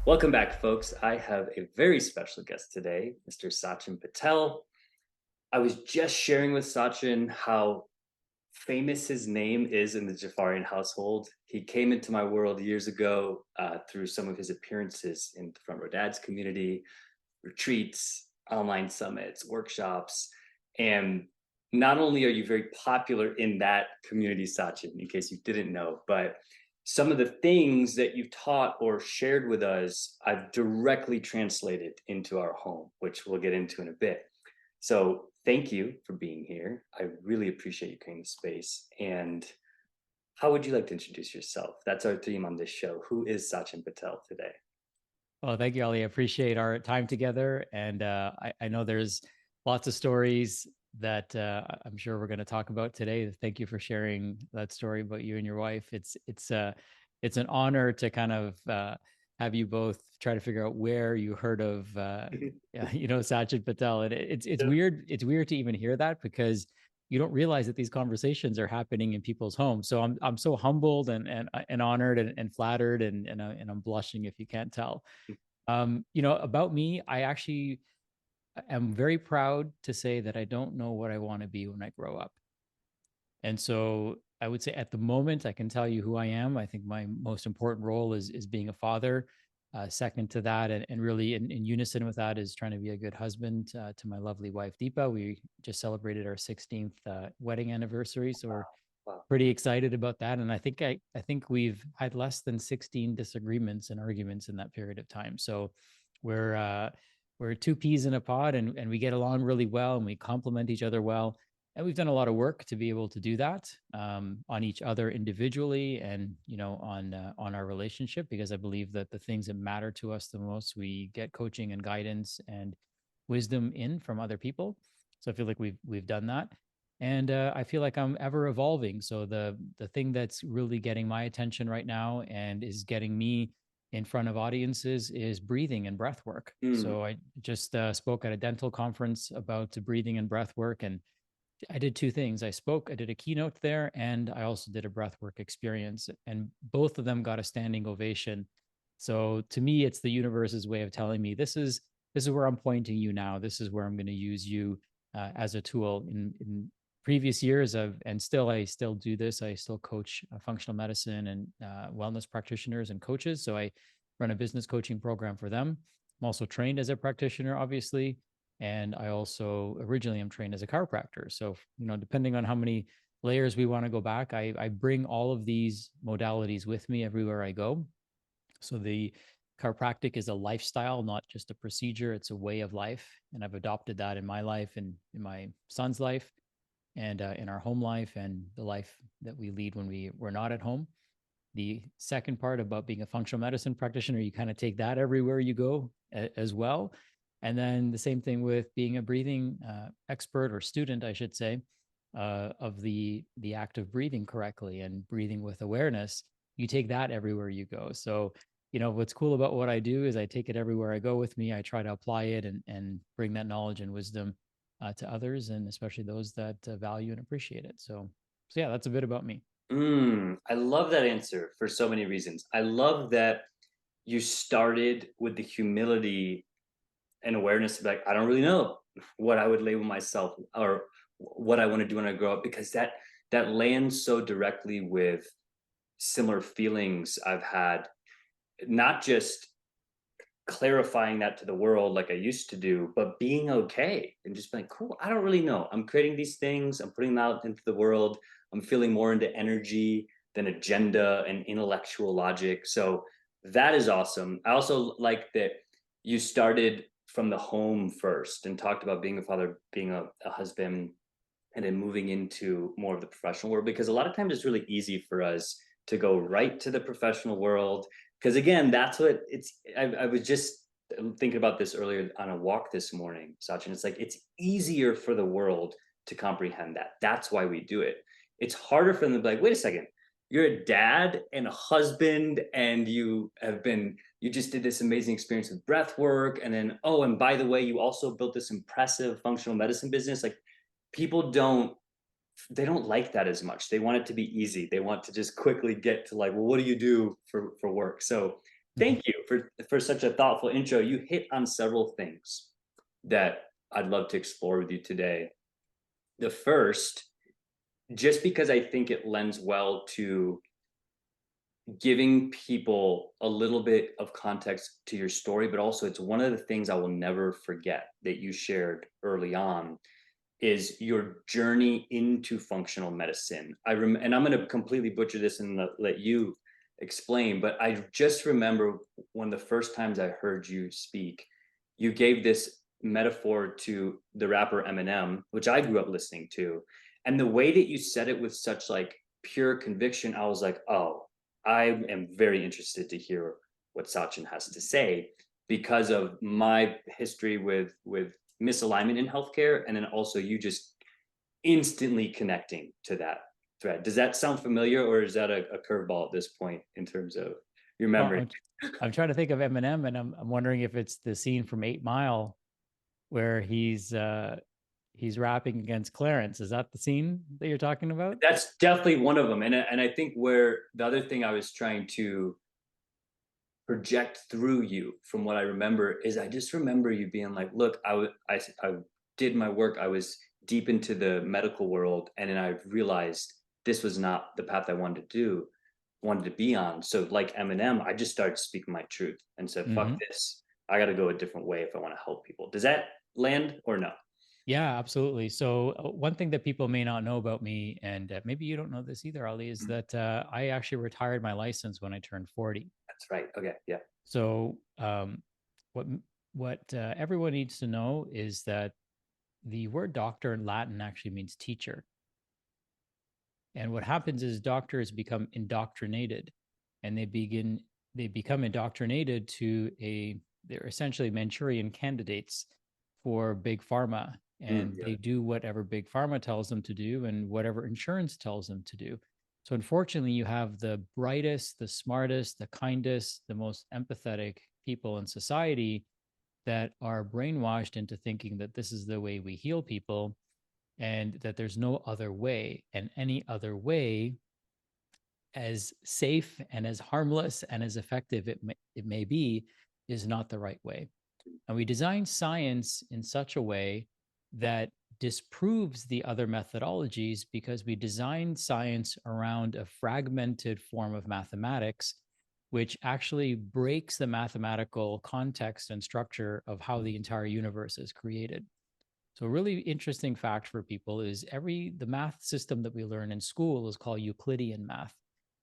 Welcome back, folks. I have a very special guest today, Mr. Sachin Patel. I was just sharing with Sachin how famous his name is in the Jafarian household. He came into my world years ago through some of his appearances in the Front Row Dads community, retreats, online summits, workshops. And not only are you very popular in that community, Sachin, in case you didn't know, but some of the things that you've taught or shared with us, I've directly translated into our home, which we'll get into in a bit. So thank you for being here. I really appreciate you coming to space. And how would you like to introduce yourself? That's our theme on this show. Who is Sachin Patel today? Well, thank you, Ali. I appreciate our time together. And I know there's lots of stories that I'm sure we're going to talk about today. Thank you for sharing that story about you and your wife. It's an honor to kind of have you both try to figure out where you heard of yeah, Sachin Patel. And it's Yeah. weird. It's weird to even hear that because you don't realize that these conversations are happening in people's homes. So I'm so humbled and honored and flattered and I'm blushing if you can't tell. About me, I actually am very proud to say that I don't know what I want to be when I grow up. And so I would say at the moment, I can tell you who I am. I think my most important role is being a father. Second to that, and really in unison with that, is trying to be a good husband to my lovely wife Deepa. We just celebrated our 16th wedding anniversary, so we're Wow. pretty excited about that. And I think we've had less than 16 disagreements and arguments in that period of time. So we're uh, we're two peas in a pod, and we get along really well, and we complement each other well. And we've done a lot of work to be able to do that on each other individually, and on our relationship, because I believe that the things that matter to us the most, we get coaching and guidance and wisdom in from other people. So I feel like we've done that, and I feel like I'm ever evolving. So the thing that's really getting my attention right now and is getting me in front of audiences is breathing and breath work. Mm, So I just spoke at a dental conference about breathing and breath work, and I did two things. I did a keynote there, and I also did a breathwork experience, and both of them got a standing ovation. So to me, it's the universe's way of telling me this is where I'm pointing you now. This is where I'm going to use you as a tool. In previous years, I still do this. I still coach functional medicine and wellness practitioners and coaches. So I run a business coaching program for them. I'm also trained as a practitioner, obviously, and I also originally am trained as a chiropractor. So, depending on how many layers we want to go back, I bring all of these modalities with me everywhere I go. So the chiropractic is a lifestyle, not just a procedure. It's a way of life. And I've adopted that in my life and in my son's life and in our home life and the life that we lead when we're not at home. The second part about being a functional medicine practitioner, you kind of take that everywhere you go as well. And then the same thing with being a breathing expert or student, I should say, of the act of breathing correctly and breathing with awareness. You take that everywhere you go. So, what's cool about what I do is I take it everywhere I go with me. I try to apply it and bring that knowledge and wisdom to others, and especially those that value and appreciate it. So yeah, that's a bit about me. I love that answer for so many reasons. I love that you started with the humility and awareness of like, I don't really know what I would label myself or what I want to do when I grow up, because that lands so directly with similar feelings I've had, not just clarifying that to the world like I used to do, but being okay and just being cool. I don't really know. I'm creating these things, I'm putting them out into the world. I'm feeling more into energy than agenda and intellectual logic. So that is awesome. I also like that you started from the home first and talked about being a father, being a husband, and then moving into more of the professional world, because a lot of times it's really easy for us to go right to the professional world, because again, that's what it's I was just thinking about this earlier on a walk this morning, Sachin. It's like it's easier for the world to comprehend that. That's why we do it. It's harder for them to be like, wait a second, you're a dad and a husband, and you just did this amazing experience with breath work, and then, oh, and by the way, you also built this impressive functional medicine business. Like, people don't like that as much. They want it to be easy. They want to just quickly get to like, well, what do you do for work? So Thank you for such a thoughtful intro. You hit on several things that I'd love to explore with you today. The first, just because I think it lends well to giving people a little bit of context to your story, but also it's one of the things I will never forget that you shared early on is your journey into functional medicine. And I'm going to completely butcher this and let you explain, but I just remember one of the first times I heard you speak, you gave this metaphor to the rapper Eminem, which I grew up listening to, and the way that you said it with such like pure conviction, I was like, oh, I am very interested to hear what Sachin has to say because of my history with misalignment in healthcare, and then also you just instantly connecting to that thread. Does that sound familiar, or is that a curveball at this point in terms of your Well, memory? I'm trying to think of Eminem, and I'm wondering if it's the scene from 8 Mile where he's rapping against Clarence. Is that the scene that you're talking about? That's definitely one of them, and I think where the other thing I was trying to project through you from what I remember is I just remember you being like, look, I did my work. I was deep into the medical world, and then I realized this was not the path I wanted to be on. So like Eminem, I just started speaking my truth and said, fuck Hmm. this. I got to go a different way if I want to help people. Does that land or no? Yeah, absolutely. So one thing that people may not know about me, and maybe you don't know this either, Ali, is Mm, that I actually retired my license when I turned 40. that's right. Okay. Yeah. So what everyone needs to know is that the word doctor in Latin actually means teacher. And what happens is doctors become indoctrinated, and they become indoctrinated to they're essentially Manchurian candidates for big pharma, Mm, and yeah. they do whatever big pharma tells them to do and whatever insurance tells them to do. So unfortunately, you have the brightest, the smartest, the kindest, the most empathetic people in society that are brainwashed into thinking that this is the way we heal people and that there's no other way. And any other way, as safe and as harmless and as effective it may be, is not the right way. And we design science in such a way that disproves the other methodologies because we design science around a fragmented form of mathematics, which actually breaks the mathematical context and structure of how the entire universe is created. So a really interesting fact for people is the math system that we learn in school is called Euclidean math.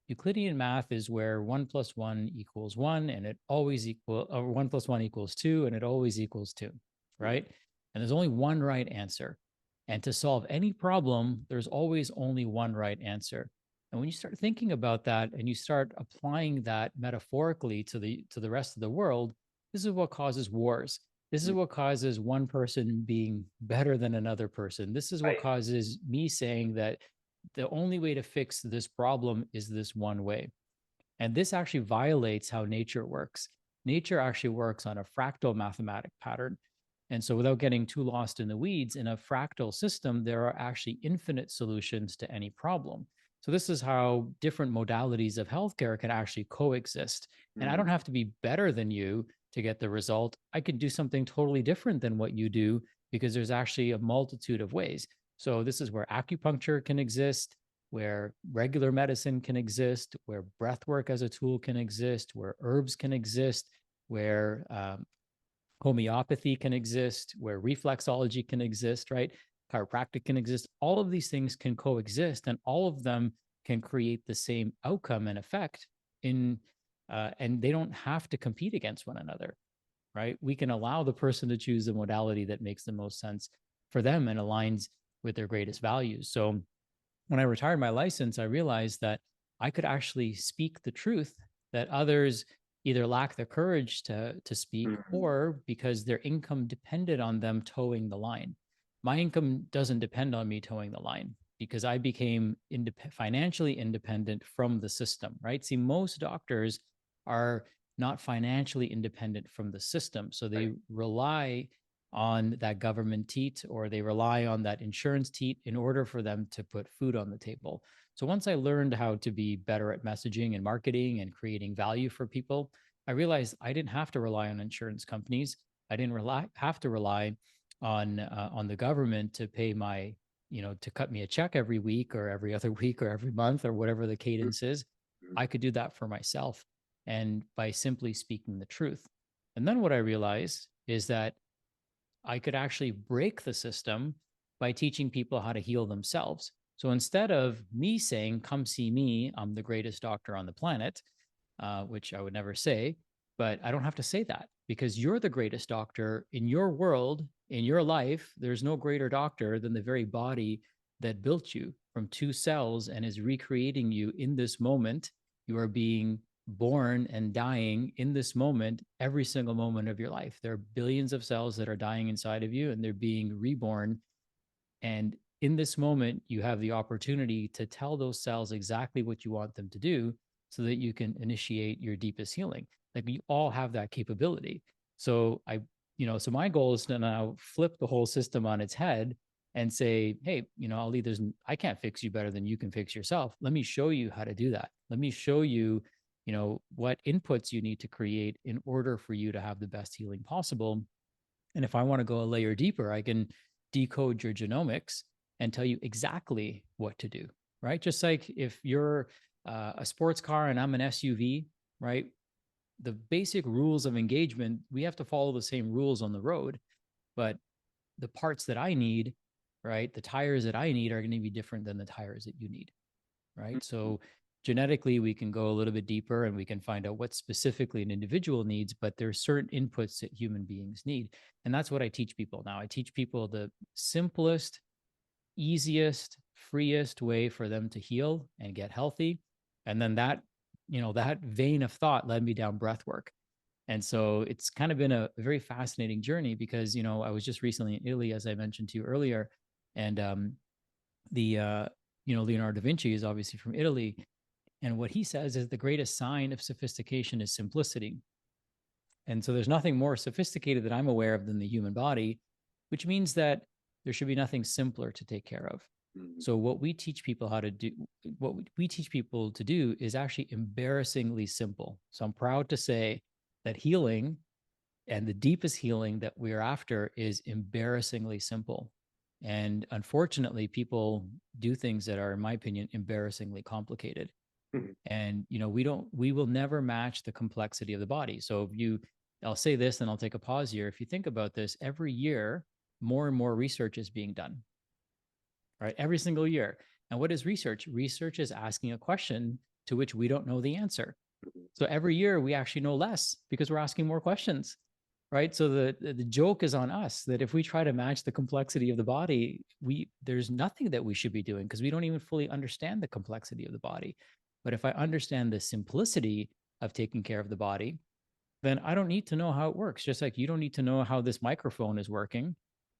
Euclidean math is where 1 + 1 = 1 and it always or 1 + 1 = 2 and it always equals 2, right? And there's only one right answer. And to solve any problem, there's always only one right answer. And when you start thinking about that and you start applying that metaphorically to the rest of the world, this is what causes wars. This is Mm, what causes one person being better than another person. This is what right. causes me saying that the only way to fix this problem is this one way. And this actually violates how nature works. Nature actually works on a fractal mathematic pattern. And so, without getting too lost in the weeds, in a fractal system, there are actually infinite solutions to any problem. So, this is how different modalities of healthcare can actually coexist. And I Mm, don't have to be better than you to get the result. I could do something totally different than what you do because there's actually a multitude of ways. So, this is where acupuncture can exist, where regular medicine can exist, where breath work as a tool can exist, where herbs can exist, where homeopathy can exist, where reflexology can exist, right? Chiropractic can exist. All of these things can coexist, and all of them can create the same outcome and effect and they don't have to compete against one another, right? We can allow the person to choose the modality that makes the most sense for them and aligns with their greatest values. So when I retired my license, I realized that I could actually speak the truth that others either lack the courage to speak mm, or because their income depended on them towing the line. My income doesn't depend on me towing the line because I became financially independent from the system, right? See, most doctors are not financially independent from the system. So right. they rely on that government teat or they rely on that insurance teat in order for them to put food on the table. So once I learned how to be better at messaging and marketing and creating value for people, I realized I didn't have to rely on insurance companies. I didn't have to rely on the government to pay my, to cut me a check every week or every other week or every month or whatever the cadence is. Mhm. I could do that for myself, and by simply speaking the truth. And then what I realized is that I could actually break the system by teaching people how to heal themselves. So instead of me saying, "Come see me, I'm the greatest doctor on the planet," which I would never say, but I don't have to say that because you're the greatest doctor in your world, in your life. There's no greater doctor than the very body that built you from two cells and is recreating you in this moment. You are being born and dying in this moment, every single moment of your life. There are billions of cells that are dying inside of you and they're being reborn. And in this moment, you have the opportunity to tell those cells exactly what you want them to do so that you can initiate your deepest healing. Like we all have that capability. So so my goal is to now flip the whole system on its head and say, hey, Ali, I can't fix you better than you can fix yourself. Let me show you how to do that. Let me show you, what inputs you need to create in order for you to have the best healing possible. And if I want to go a layer deeper, I can decode your genomics and tell you exactly what to do, right? Just like if you're a sports car and I'm an SUV, right? The basic rules of engagement, we have to follow the same rules on the road, but the parts that I need, right? The tires that I need are going to be different than the tires that you need, right? So genetically, we can go a little bit deeper and we can find out what specifically an individual needs, but there's certain inputs that human beings need. And that's what I teach people now. I teach people the simplest, easiest, freest way for them to heal and get healthy. And then that vein of thought led me down breath work. And so it's kind of been a very fascinating journey because, I was just recently in Italy, as I mentioned to you earlier, and the Leonardo da Vinci is obviously from Italy, and what he says is the greatest sign of sophistication is simplicity. And so there's nothing more sophisticated that I'm aware of than the human body, which means that there should be nothing simpler to take care of. Mhm. So what we teach people to do is actually embarrassingly simple. So I'm proud to say that healing and the deepest healing that we're after is embarrassingly simple. And unfortunately, people do things that are, in my opinion, embarrassingly complicated. Mhm. And we will never match the complexity of the body. So I'll say this and I'll take a pause here. If you think about this, every year, more and more research is being done, right? Every single year. And what is research? Research is asking a question to which we don't know the answer. So every year we actually know less because we're asking more questions, right? So the joke is on us that if we try to match the complexity of the body, there's nothing that we should be doing because we don't even fully understand the complexity of the body. But if I understand the simplicity of taking care of the body, then I don't need to know how it works. Just like you don't need to know how this microphone is working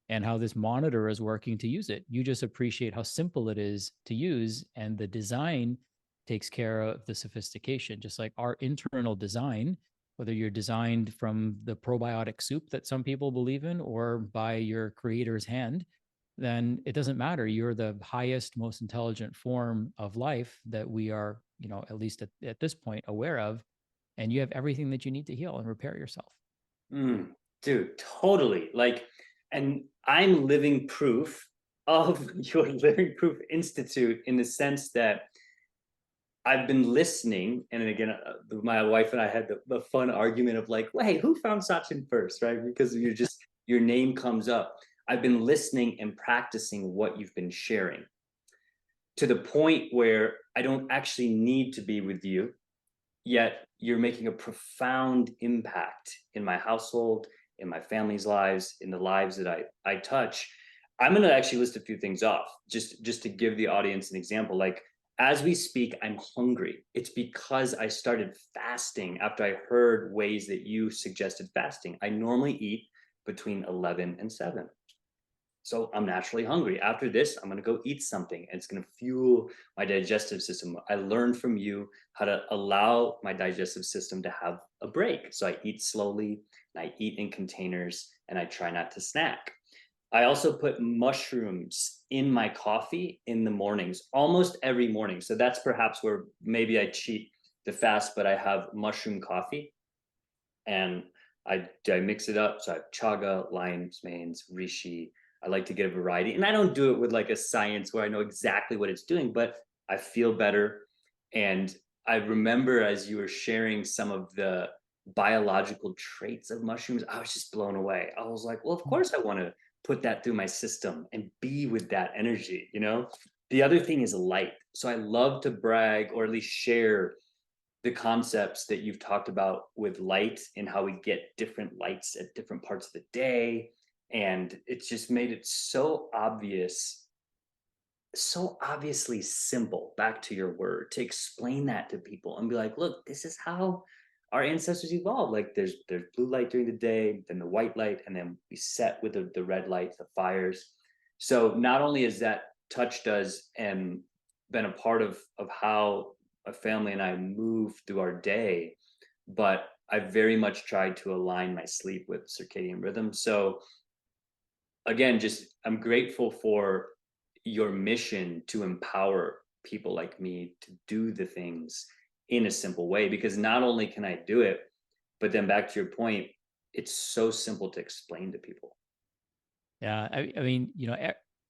and how this monitor is working to use it. You just appreciate how simple it is to use, and the design takes care of the sophistication. Just like our internal design, whether you're designed from the probiotic soup that some people believe in or by your creator's hand, then it doesn't matter. You're the highest, most intelligent form of life that we are, at least at this point, aware of. And you have everything that you need to heal and repair yourself. Mm, dude, totally. Like, and I'm living proof of your Living Proof Institute in the sense that I've been listening. And then again, my wife and I had the fun argument of like, well, hey, who found Sachin first, right? Because your name comes up. I've been listening and practicing what you've been sharing to the point where I don't actually need to be with you, yet you're making a profound impact in my household, in my family's lives, in the lives that I touch. I'm going to actually list a few things off just to give the audience an example. Like, as we speak, I'm hungry. It's because I started fasting after I heard ways that you suggested fasting. I normally eat between 11 and 7. So I'm naturally hungry. After this, I'm going to go eat something and it's going to fuel my digestive system. I learned from you how to allow my digestive system to have a break. So I eat slowly and I eat in containers and I try not to snack. I also put mushrooms in my coffee in the mornings, almost every morning. So that's perhaps where maybe I cheat the fast, but I have mushroom coffee. and I mix it up. So I have chaga, lion's manes, reishi. I like to get a variety, and I don't do it with like a science where I know exactly what it's doing, but I feel better. And I remember as you were sharing some of the biological traits of mushrooms, I was just blown away. I was like, well, of course I want to put that through my system and be with that energy, you know? The other thing is light. So I love to brag or at least share the concepts that you've talked about with light and how we get different lights at different parts of the day. And it's just made it so obvious, so obviously simple, back to your word, to explain that to people and be like, look, this is how our ancestors evolved. Like there's blue light during the day, then the white light, and then we set with the red light, the fires. So not only has that touched us and been a part of how a family and I move through our day, but I very much tried to align my sleep with circadian rhythm. So again, just I'm grateful for your mission to empower people like me to do the things in a simple way, because not only can I do it, but then back to your point, it's so simple to explain to people. Yeah, I mean,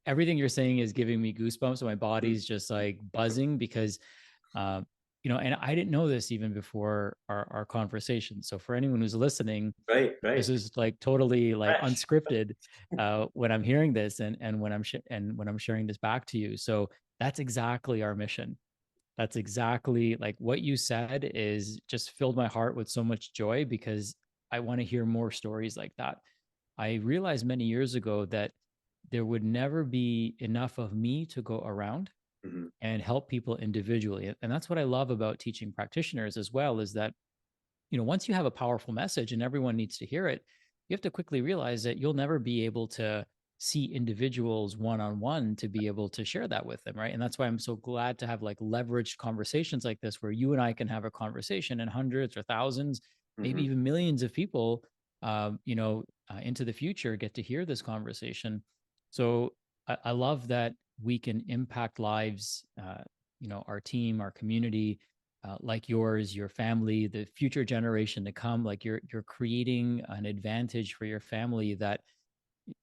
everything you're saying is giving me goosebumps. So my Mhm. body's just like buzzing because, uh, and I didn't know this even before our conversation. So for anyone who's listening, Right, this right. is like totally like Fresh. unscripted when I'm hearing this and when I'm sharing this back to you. So that's exactly our mission. That's exactly like what you said is just filled my heart with so much joy because I want to hear more stories like that. I realized many years ago that there would never be enough of me to go around Mhm. and help people individually. And that's what I love about teaching practitioners as well is that, once you have a powerful message and everyone needs to hear it, you have to quickly realize that you'll never be able to see individuals one on one to be able to share that with them. Right. And that's why I'm so glad to have like leveraged conversations like this, where you and I can have a conversation and hundreds or thousands, maybe Mhm. even millions of people, into the future get to hear this conversation. So I love that we can impact lives, our team, our community, like yours, your family, the future generation to come. Like you're creating an advantage for your family that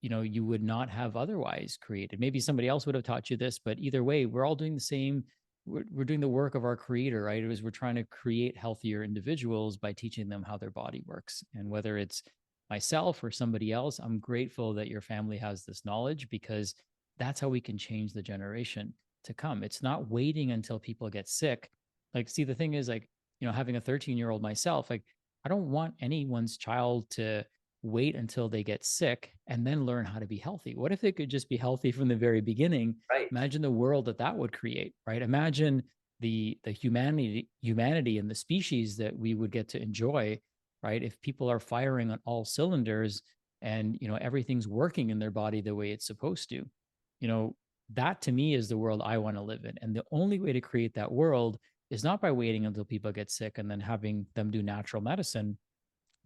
you would not have otherwise created. Maybe somebody else would have taught you this, but either way, we're all doing the same. We're doing the work of our creator, right? It was we're trying to create healthier individuals by teaching them how their body works. And whether it's myself or somebody else, I'm grateful that your family has this knowledge because that's how we can change the generation to come. It's not waiting until people get sick. Like, see, the thing is, like, having a 13-year-old myself, like, I don't want anyone's child to wait until they get sick and then learn how to be healthy. What if they could just be healthy from the very beginning? Right. Imagine the world that that would create, right? Imagine the humanity and the species that we would get to enjoy, right? If people are firing on all cylinders and everything's working in their body the way it's supposed to. You know, that to me is the world I want to live in. And the only way to create that world is not by waiting until people get sick and then having them do natural medicine,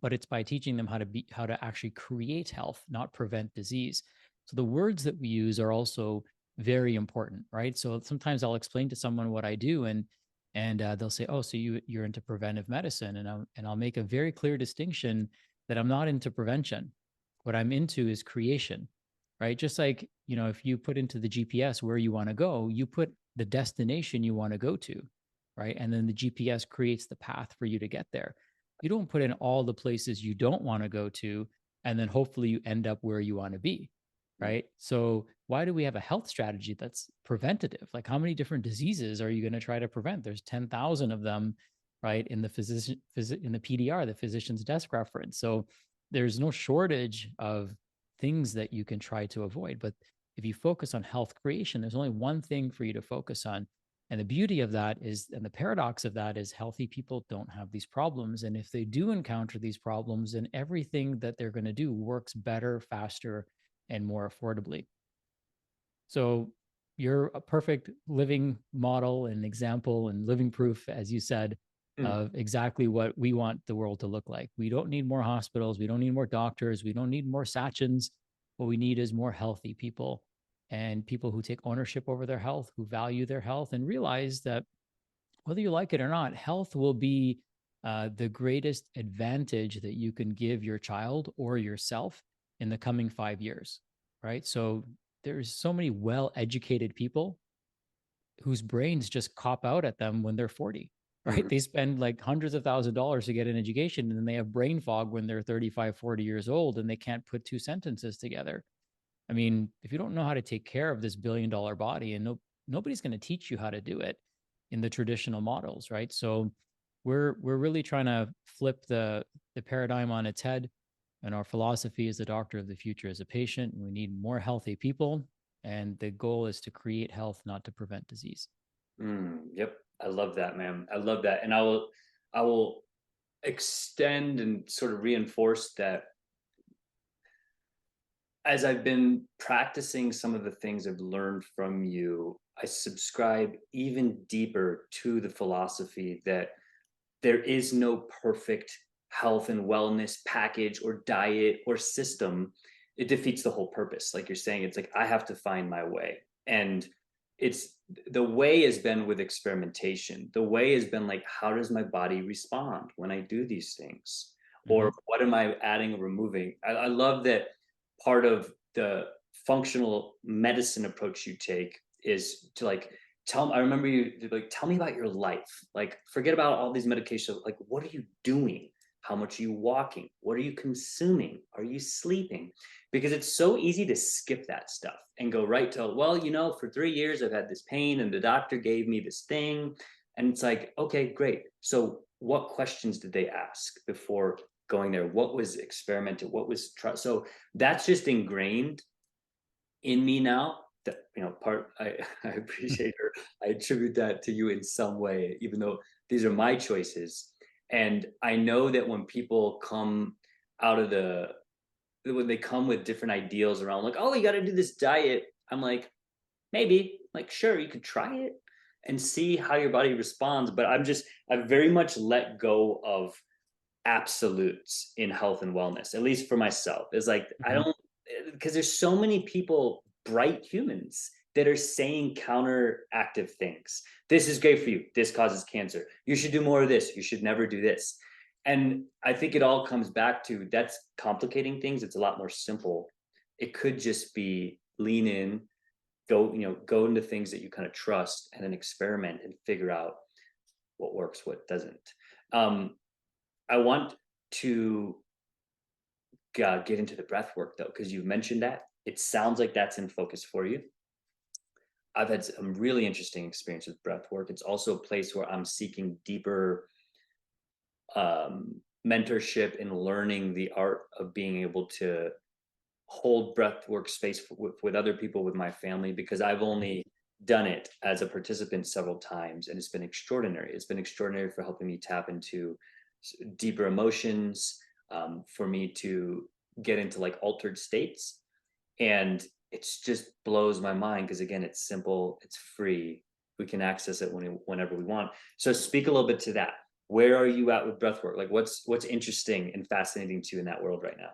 but it's by teaching them how to actually create health, not prevent disease. So the words that we use are also very important, right? So sometimes I'll explain to someone what I do, and they'll say, "Oh, so you're into preventive medicine," and I'll make a very clear distinction that I'm not into prevention. What I'm into is creation, right? Just like if you put into the GPS where you want to go, you put the destination you want to go to, right? And then the GPS creates the path for you to get there. You don't put in all the places you don't want to go to, and then hopefully you end up where you want to be. Mm. Right. So, why do we have a health strategy that's preventative? Like, how many different diseases are you going to try to prevent? There's 10,000 of them, right? In the in the PDR, the physician's desk reference. So, there's no shortage of things that you can try to avoid. But if you focus on health creation, there's only one thing for you to focus on, and the beauty of that is, and the paradox of that is, healthy people don't have these problems. And if they do encounter these problems, then everything that they're going to do works better, faster, and more affordably. So you're a perfect living model and example and living proof, as you said, Mm. of exactly what we want the world to look like. We don't need more hospitals. We don't need more doctors. We don't need more Sachins. What we need is more healthy people and people who take ownership over their health, who value their health, and realize that whether you like it or not, health will be the greatest advantage that you can give your child or yourself in the coming 5 years, right? So there's so many well-educated people whose brains just cop out at them when they're 40, right? Mhm. They spend like hundreds of thousands of dollars to get an education, and then they have brain fog when they're 35, 40 years old, and they can't put two sentences together. I mean, if you don't know how to take care of this billion-dollar body, and nobody's going to teach you how to do it in the traditional models, right? So we're really trying to flip the paradigm on its head. And our philosophy is the doctor of the future is a patient, and we need more healthy people. And the goal is to create health, not to prevent disease. Yep. I love that, man. I love that. And I will extend and sort of reinforce that as I've been practicing some of the things I've learned from you, I subscribe even deeper to the philosophy that there is no perfect health and wellness package or diet or system. It defeats the whole purpose. Like you're saying, it's like I have to find my way. And it's the way has been with experimentation. The way has been like, how does my body respond when I do these things? Mm-hmm. Or what am I adding or removing? I love that part of the functional medicine approach you take is to like I remember you like, tell me about your life. Like, forget about all these medications. Like, what are you doing? How much are you walking? What are you consuming? Are you sleeping? Because it's so easy to skip that stuff and go right to, well, for 3 years I've had this pain and the doctor gave me this thing. And it's like, okay, great. So what questions did they ask before going there? What was experimented? What was so that's just ingrained in me now. That part I appreciate her. I attribute that to you in some way, even though these are my choices. And I know that when people come out of when they come with different ideals around, like, oh, you got to do this diet, I'm like, maybe, like, sure, you could try it and see how your body responds. But I've very much let go of absolutes in health and wellness, at least for myself. Is like, I Mm-hmm. don't, because there's so many people, bright humans, that are saying counteractive things. This is great for you. This causes cancer. You should do more of this. You should never do this. And I think it all comes back to that's complicating things. It's a lot more simple. It could just be lean in, go into things that you kind of trust and then experiment and figure out what works, what doesn't. Um, I want to get into the breath work though, because you've mentioned that. It sounds like that's in focus for you. I've had some really interesting experience with breath work. It's also a place where I'm seeking deeper mentorship and learning the art of being able to hold breath work space with other people, with my family, because I've only done it as a participant several times, and it's been extraordinary. It's been extraordinary for helping me tap into deeper emotions, for me to get into like altered states. And it's just blows my mind because, again, it's simple, it's free, we can access it whenever we want. So speak a little bit to that. Where are you at with breathwork? Like, what's interesting and fascinating to you in that world right now?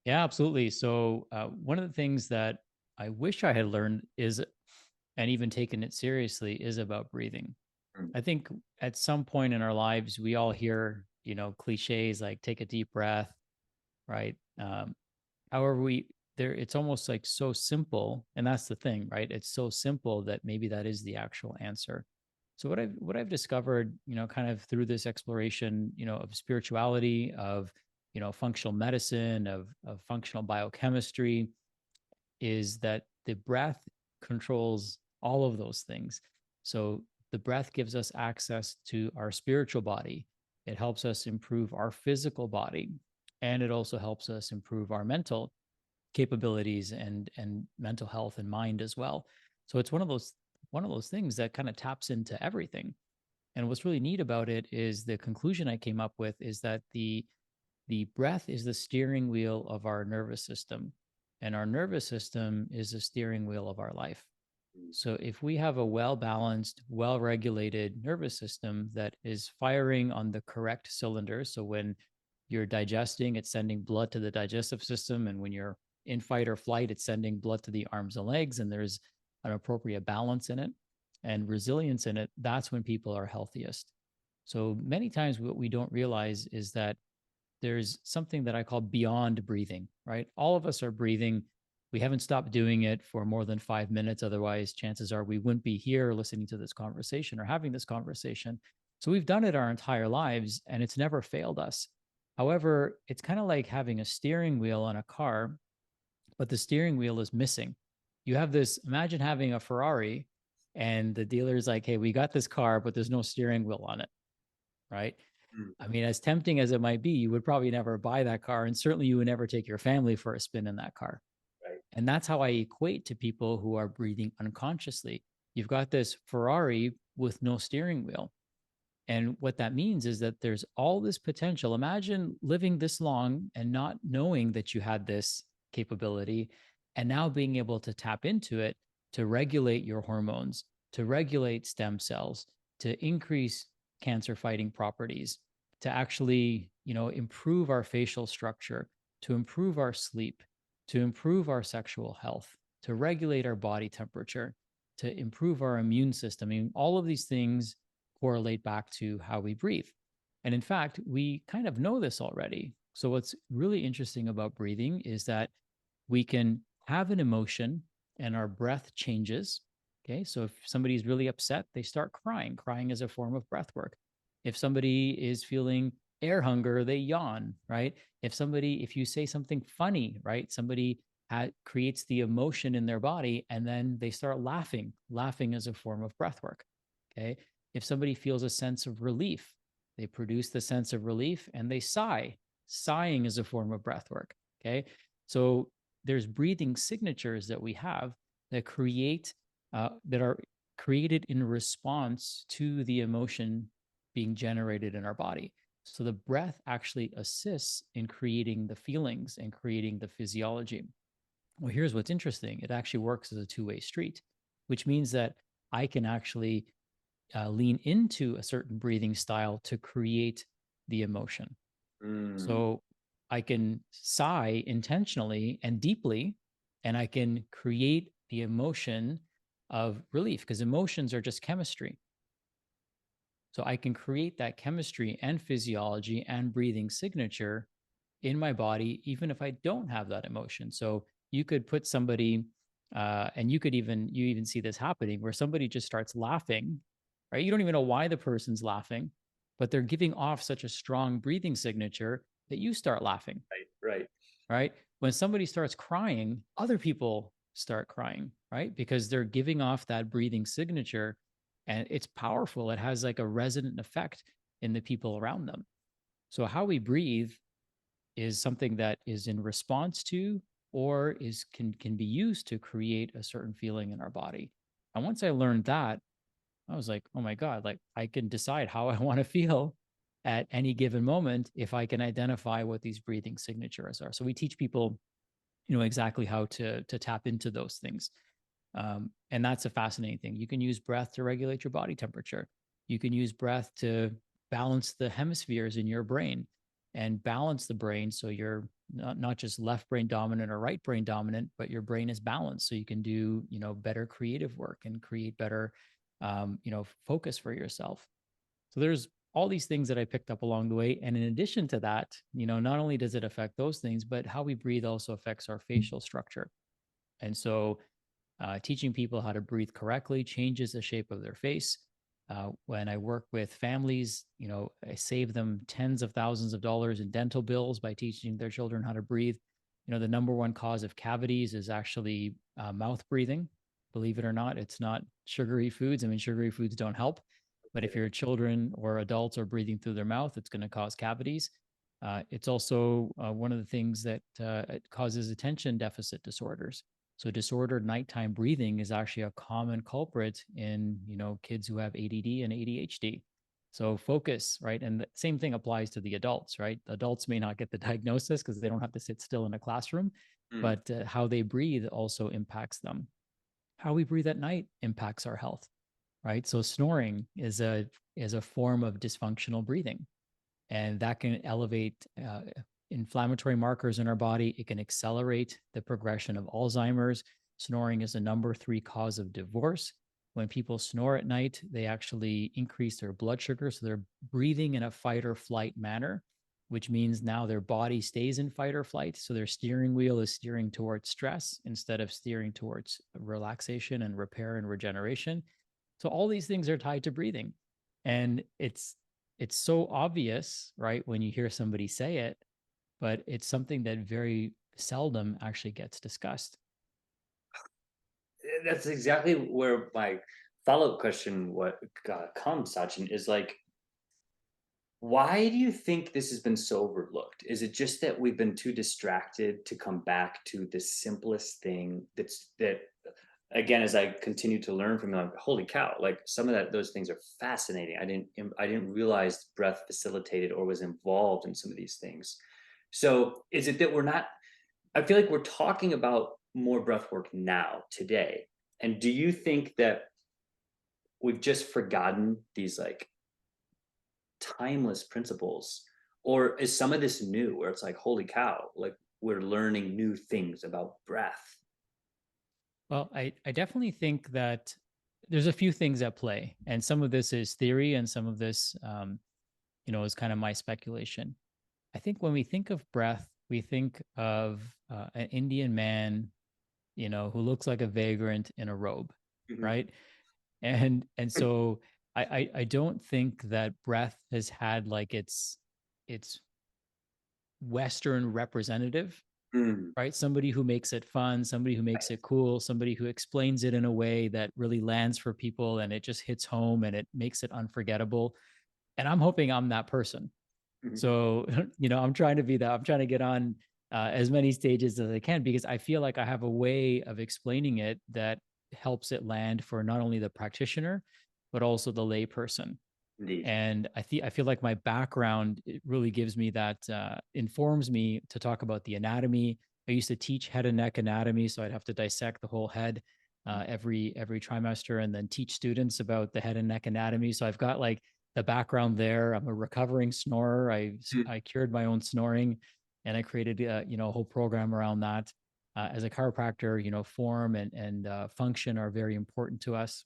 Yeah, absolutely. So one of the things that I wish I had learned is, and even taken it seriously, is about breathing. Mm. I think at some point in our lives, we all hear, cliches like take a deep breath, right? However, it's almost like so simple, and that's the thing, right? It's so simple that maybe that is the actual answer. So what I've discovered, kind of through this exploration, of spirituality, of functional medicine, of functional biochemistry, is that the breath controls all of those things. So the breath gives us access to our spiritual body. It helps us improve our physical body, and it also helps us improve our mental capabilities and mental health and mind as well. So it's one of those things that kind of taps into everything. And what's really neat about it is the conclusion I came up with is that the breath is the steering wheel of our nervous system, and our nervous system is the steering wheel of our life. So if we have a well balanced, well regulated nervous system that is firing on the correct cylinders, so when you're digesting, it's sending blood to the digestive system. And when you're in fight or flight, it's sending blood to the arms and legs. And there's an appropriate balance in it and resilience in it. That's when people are healthiest. So many times what we don't realize is that there's something that I call beyond breathing, right? All of us are breathing. We haven't stopped doing it for more than 5 minutes. Otherwise, chances are we wouldn't be here listening to this conversation or having this conversation. So we've done it our entire lives and it's never failed us. However, it's kind of like having a steering wheel on a car, but the steering wheel is missing. You have this, imagine having a Ferrari and the dealer's like, hey, we got this car, but there's no steering wheel on it, right? Mm, I mean, as tempting as it might be, you would probably never buy that car. And certainly you would never take your family for a spin in that car. right. And that's how I equate to people who are breathing unconsciously. You've got this Ferrari with no steering wheel. And what that means is that there's all this potential. Imagine living this long and not knowing that you had this capability and now being able to tap into it to regulate your hormones, to regulate stem cells, to increase cancer fighting properties, to actually, improve our facial structure, to improve our sleep, to improve our sexual health, to regulate our body temperature, to improve our immune system. I mean, all of these things correlate back to how we breathe. And in fact, we kind of know this already. So, what's really interesting about breathing is that we can have an emotion and our breath changes. Okay. So, if somebody's really upset, they start crying. Crying is a form of breath work. If somebody is feeling air hunger, they yawn, right? If you say something funny, right? Somebody creates the emotion in their body and then they start laughing. Laughing is a form of breath work. Okay. If somebody feels a sense of relief, they produce the sense of relief and they sigh. Sighing is a form of breath work. Okay. So there's breathing signatures that we have that that are created in response to the emotion being generated in our body. So the breath actually assists in creating the feelings and creating the physiology. Well, here's what's interesting. It actually works as a two-way street, which means that I can actually lean into a certain breathing style to create the emotion. Mm, So I can sigh intentionally and deeply, and I can create the emotion of relief because emotions are just chemistry. So I can create that chemistry and physiology and breathing signature in my body, even if I don't have that emotion. So you could put somebody, and you even see this happening where somebody just starts laughing, right? You don't even know why the person's laughing, but they're giving off such a strong breathing signature that you start laughing, right, right. right? When somebody starts crying, other people start crying, right? Because they're giving off that breathing signature and it's powerful. It has like a resonant effect in the people around them. So, how we breathe is something that is in response to or can be used to create a certain feeling in our body. And once I learned that, I was like, oh my God, like I can decide how I want to feel at any given moment if I can identify what these breathing signatures are. So we teach people, exactly how to tap into those things. And that's a fascinating thing. You can use breath to regulate your body temperature. You can use breath to balance the hemispheres in your brain and balance the brain so you're not just left brain dominant or right brain dominant, but your brain is balanced so you can do, better creative work and create better, focus for yourself. So there's all these things that I picked up along the way. And in addition to that, not only does it affect those things, but how we breathe also affects our facial structure. And so teaching people how to breathe correctly changes the shape of their face. When I work with families, I save them tens of thousands of dollars in dental bills by teaching their children how to breathe. The number one cause of cavities is actually mouth breathing. Believe it or not, it's not sugary foods. I mean, sugary foods don't help. But if your children or adults are breathing through their mouth, it's going to cause cavities. It's also one of the things that it causes attention deficit disorders. So disordered nighttime breathing is actually a common culprit in, kids who have ADD and ADHD. So focus, right? And the same thing applies to the adults, right? Adults may not get the diagnosis because they don't have to sit still in a classroom, Mm, but how they breathe also impacts them. How we breathe at night impacts our health, right? So snoring is a form of dysfunctional breathing, and that can elevate inflammatory markers in our body. It can accelerate the progression of Alzheimer's. Snoring is the number 3 cause of divorce. When people snore at night, they actually increase their blood sugar. So they're breathing in a fight or flight manner, which means now their body stays in fight or flight. So their steering wheel is steering towards stress instead of steering towards relaxation and repair and regeneration. So all these things are tied to breathing. And it's so obvious, right, when you hear somebody say it, but it's something that very seldom actually gets discussed. That's exactly where my follow-up question what comes, Sachin, is like, why do you think this has been so overlooked? Is it just that we've been too distracted to come back to the simplest thing that again, as I continue to learn from you, like, holy cow, like some of those things are fascinating. I didn't realize breath facilitated or was involved in some of these things. So is it that we're not, I feel like we're talking about more breath work now, today. And do you think that we've just forgotten these like timeless principles? Or is some of this new where it's like, holy cow, like we're learning new things about breath? Well, I definitely think that there's a few things at play, and some of this is theory, and some of this, is kind of my speculation. I think when we think of breath, we think of an Indian man, who looks like a vagrant in a robe, Mhm. right? And so I don't think that breath has had like its Western representative, Mm, right? Somebody who makes it fun, somebody who makes it cool, somebody who explains it in a way that really lands for people and it just hits home and it makes it unforgettable. And I'm hoping I'm that person. mhm. So, I'm trying to be that. I'm trying to get on as many stages as I can because I feel like I have a way of explaining it that helps it land for not only the practitioner, but also the lay person. Indeed. And I feel like my background it really gives me that informs me to talk about the anatomy. I used to teach head and neck anatomy, so I'd have to dissect the whole head every trimester, and then teach students about the head and neck anatomy. So I've got like the background there. I'm a recovering snorer. Mm, I cured my own snoring, and I created a whole program around that. As a chiropractor, form and function are very important to us.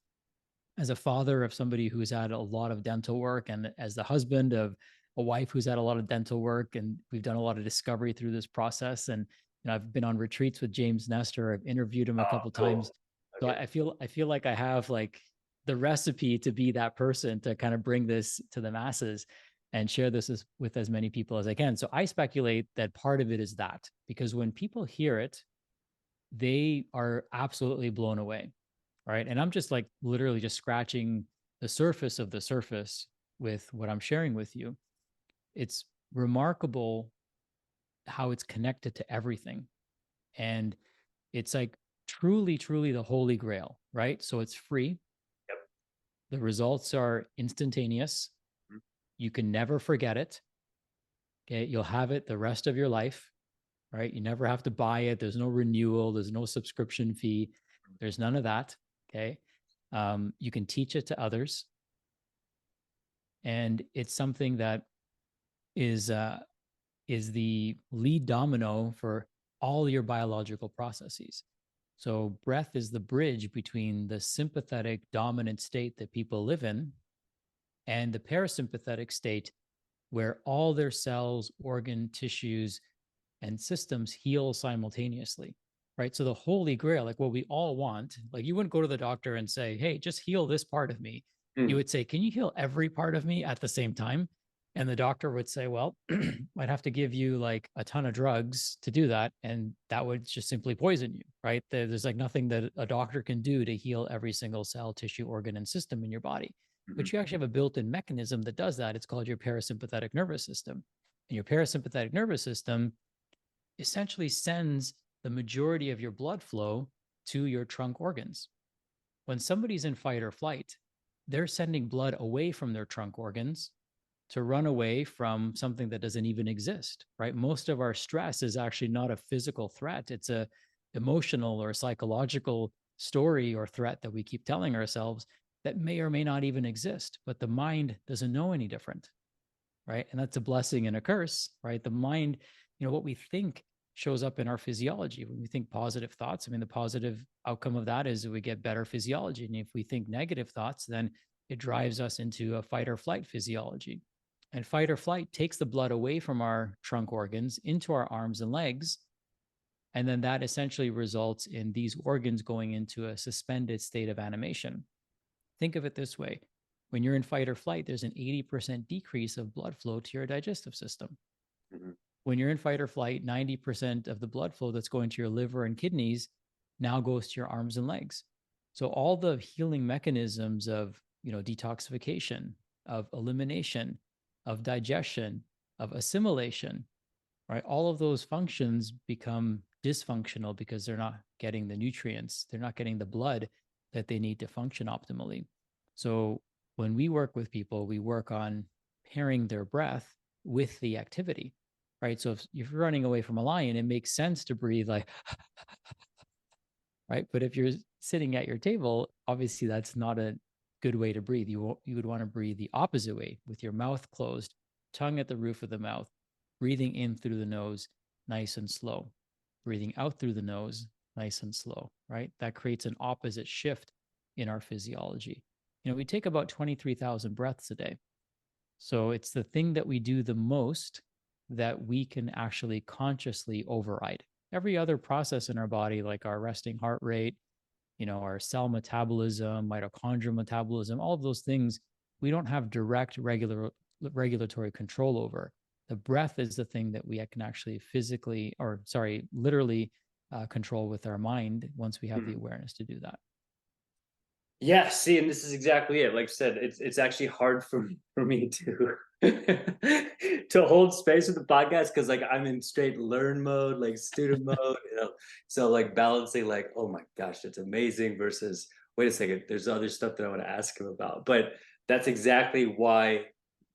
As a father of somebody who's had a lot of dental work, and as the husband of a wife who's had a lot of dental work, and we've done a lot of discovery through this process. And I've been on retreats with James Nestor. I've interviewed him a oh, couple times. cool. So Okay. I feel like I have like the recipe to be that person to kind of bring this to the masses and share this with as many people as I can. So I speculate that part of it is that because when people hear it, they are absolutely blown away, right? And I'm just like literally just scratching the surface of the surface with what I'm sharing with you. It's remarkable how it's connected to everything. And it's like truly, truly the holy grail, right? So it's free. Yep. The results are instantaneous. Mm, You can never forget it. Okay. You'll have it the rest of your life, right? You never have to buy it. There's no renewal, there's no subscription fee, there's none of that. Okay. You can teach it to others. And it's something that is uh, is the lead domino for all your biological processes. So breath is the bridge between the sympathetic dominant state that people live in and the parasympathetic state where all their cells, organ, tissues, and systems heal simultaneously. Right. So the holy grail, like what we all want, like you wouldn't go to the doctor and say, hey, just heal this part of me. You mm, would say, can you heal every part of me at the same time? And the doctor would say, well, I'd have to give you like a ton of drugs to do that. And that would just simply poison you. Right. There's like nothing that a doctor can do to heal every single cell, tissue, organ, and system in your body. mhm. But you actually have a built in mechanism that does that. It's called your parasympathetic nervous system. And your parasympathetic nervous system essentially sends the majority of your blood flow to your trunk organs. When somebody's in fight or flight, they're sending blood away from their trunk organs to run away from something that doesn't even exist, right? Most of our stress is actually not a physical threat. It's a emotional or psychological story or threat that we keep telling ourselves that may or may not even exist, but the mind doesn't know any different, right? And that's a blessing and a curse, right? The mind, what we think shows up in our physiology. When we think positive thoughts, I mean, the positive outcome of that is that we get better physiology. And if we think negative thoughts, then it drives us into a fight or flight physiology. And fight or flight takes the blood away from our trunk organs into our arms and legs. And then that essentially results in these organs going into a suspended state of animation. Think of it this way: when you're in fight or flight, there's an 80% decrease of blood flow to your digestive system. Mhm. When you're in fight or flight, 90% of the blood flow that's going to your liver and kidneys now goes to your arms and legs. So all the healing mechanisms of, detoxification, of elimination, of digestion, of assimilation, right? All of those functions become dysfunctional because they're not getting the nutrients, they're not getting the blood that they need to function optimally. So when we work with people, we work on pairing their breath with the activity, right? So if you're running away from a lion, it makes sense to breathe like, right? But if you're sitting at your table, obviously that's not a good way to breathe. You would want to breathe the opposite way, with your mouth closed, tongue at the roof of the mouth, breathing in through the nose, nice and slow, breathing out through the nose, nice and slow, right? That creates an opposite shift in our physiology. We take about 23,000 breaths a day. So it's the thing that we do the most that we can actually consciously override. Every other process in our body, like our resting heart rate, our cell metabolism, mitochondrial metabolism, all of those things, we don't have direct regulatory control over. The breath is the thing that we can actually literally control with our mind once we have the Mhm. awareness to do that. Yeah, see, and this is exactly it. Like I said, it's actually hard for me to to hold space with the podcast because like I'm in straight learn mode, like student mode, So like balancing like, oh my gosh, that's amazing versus wait a second, there's other stuff that I want to ask him about. But that's exactly why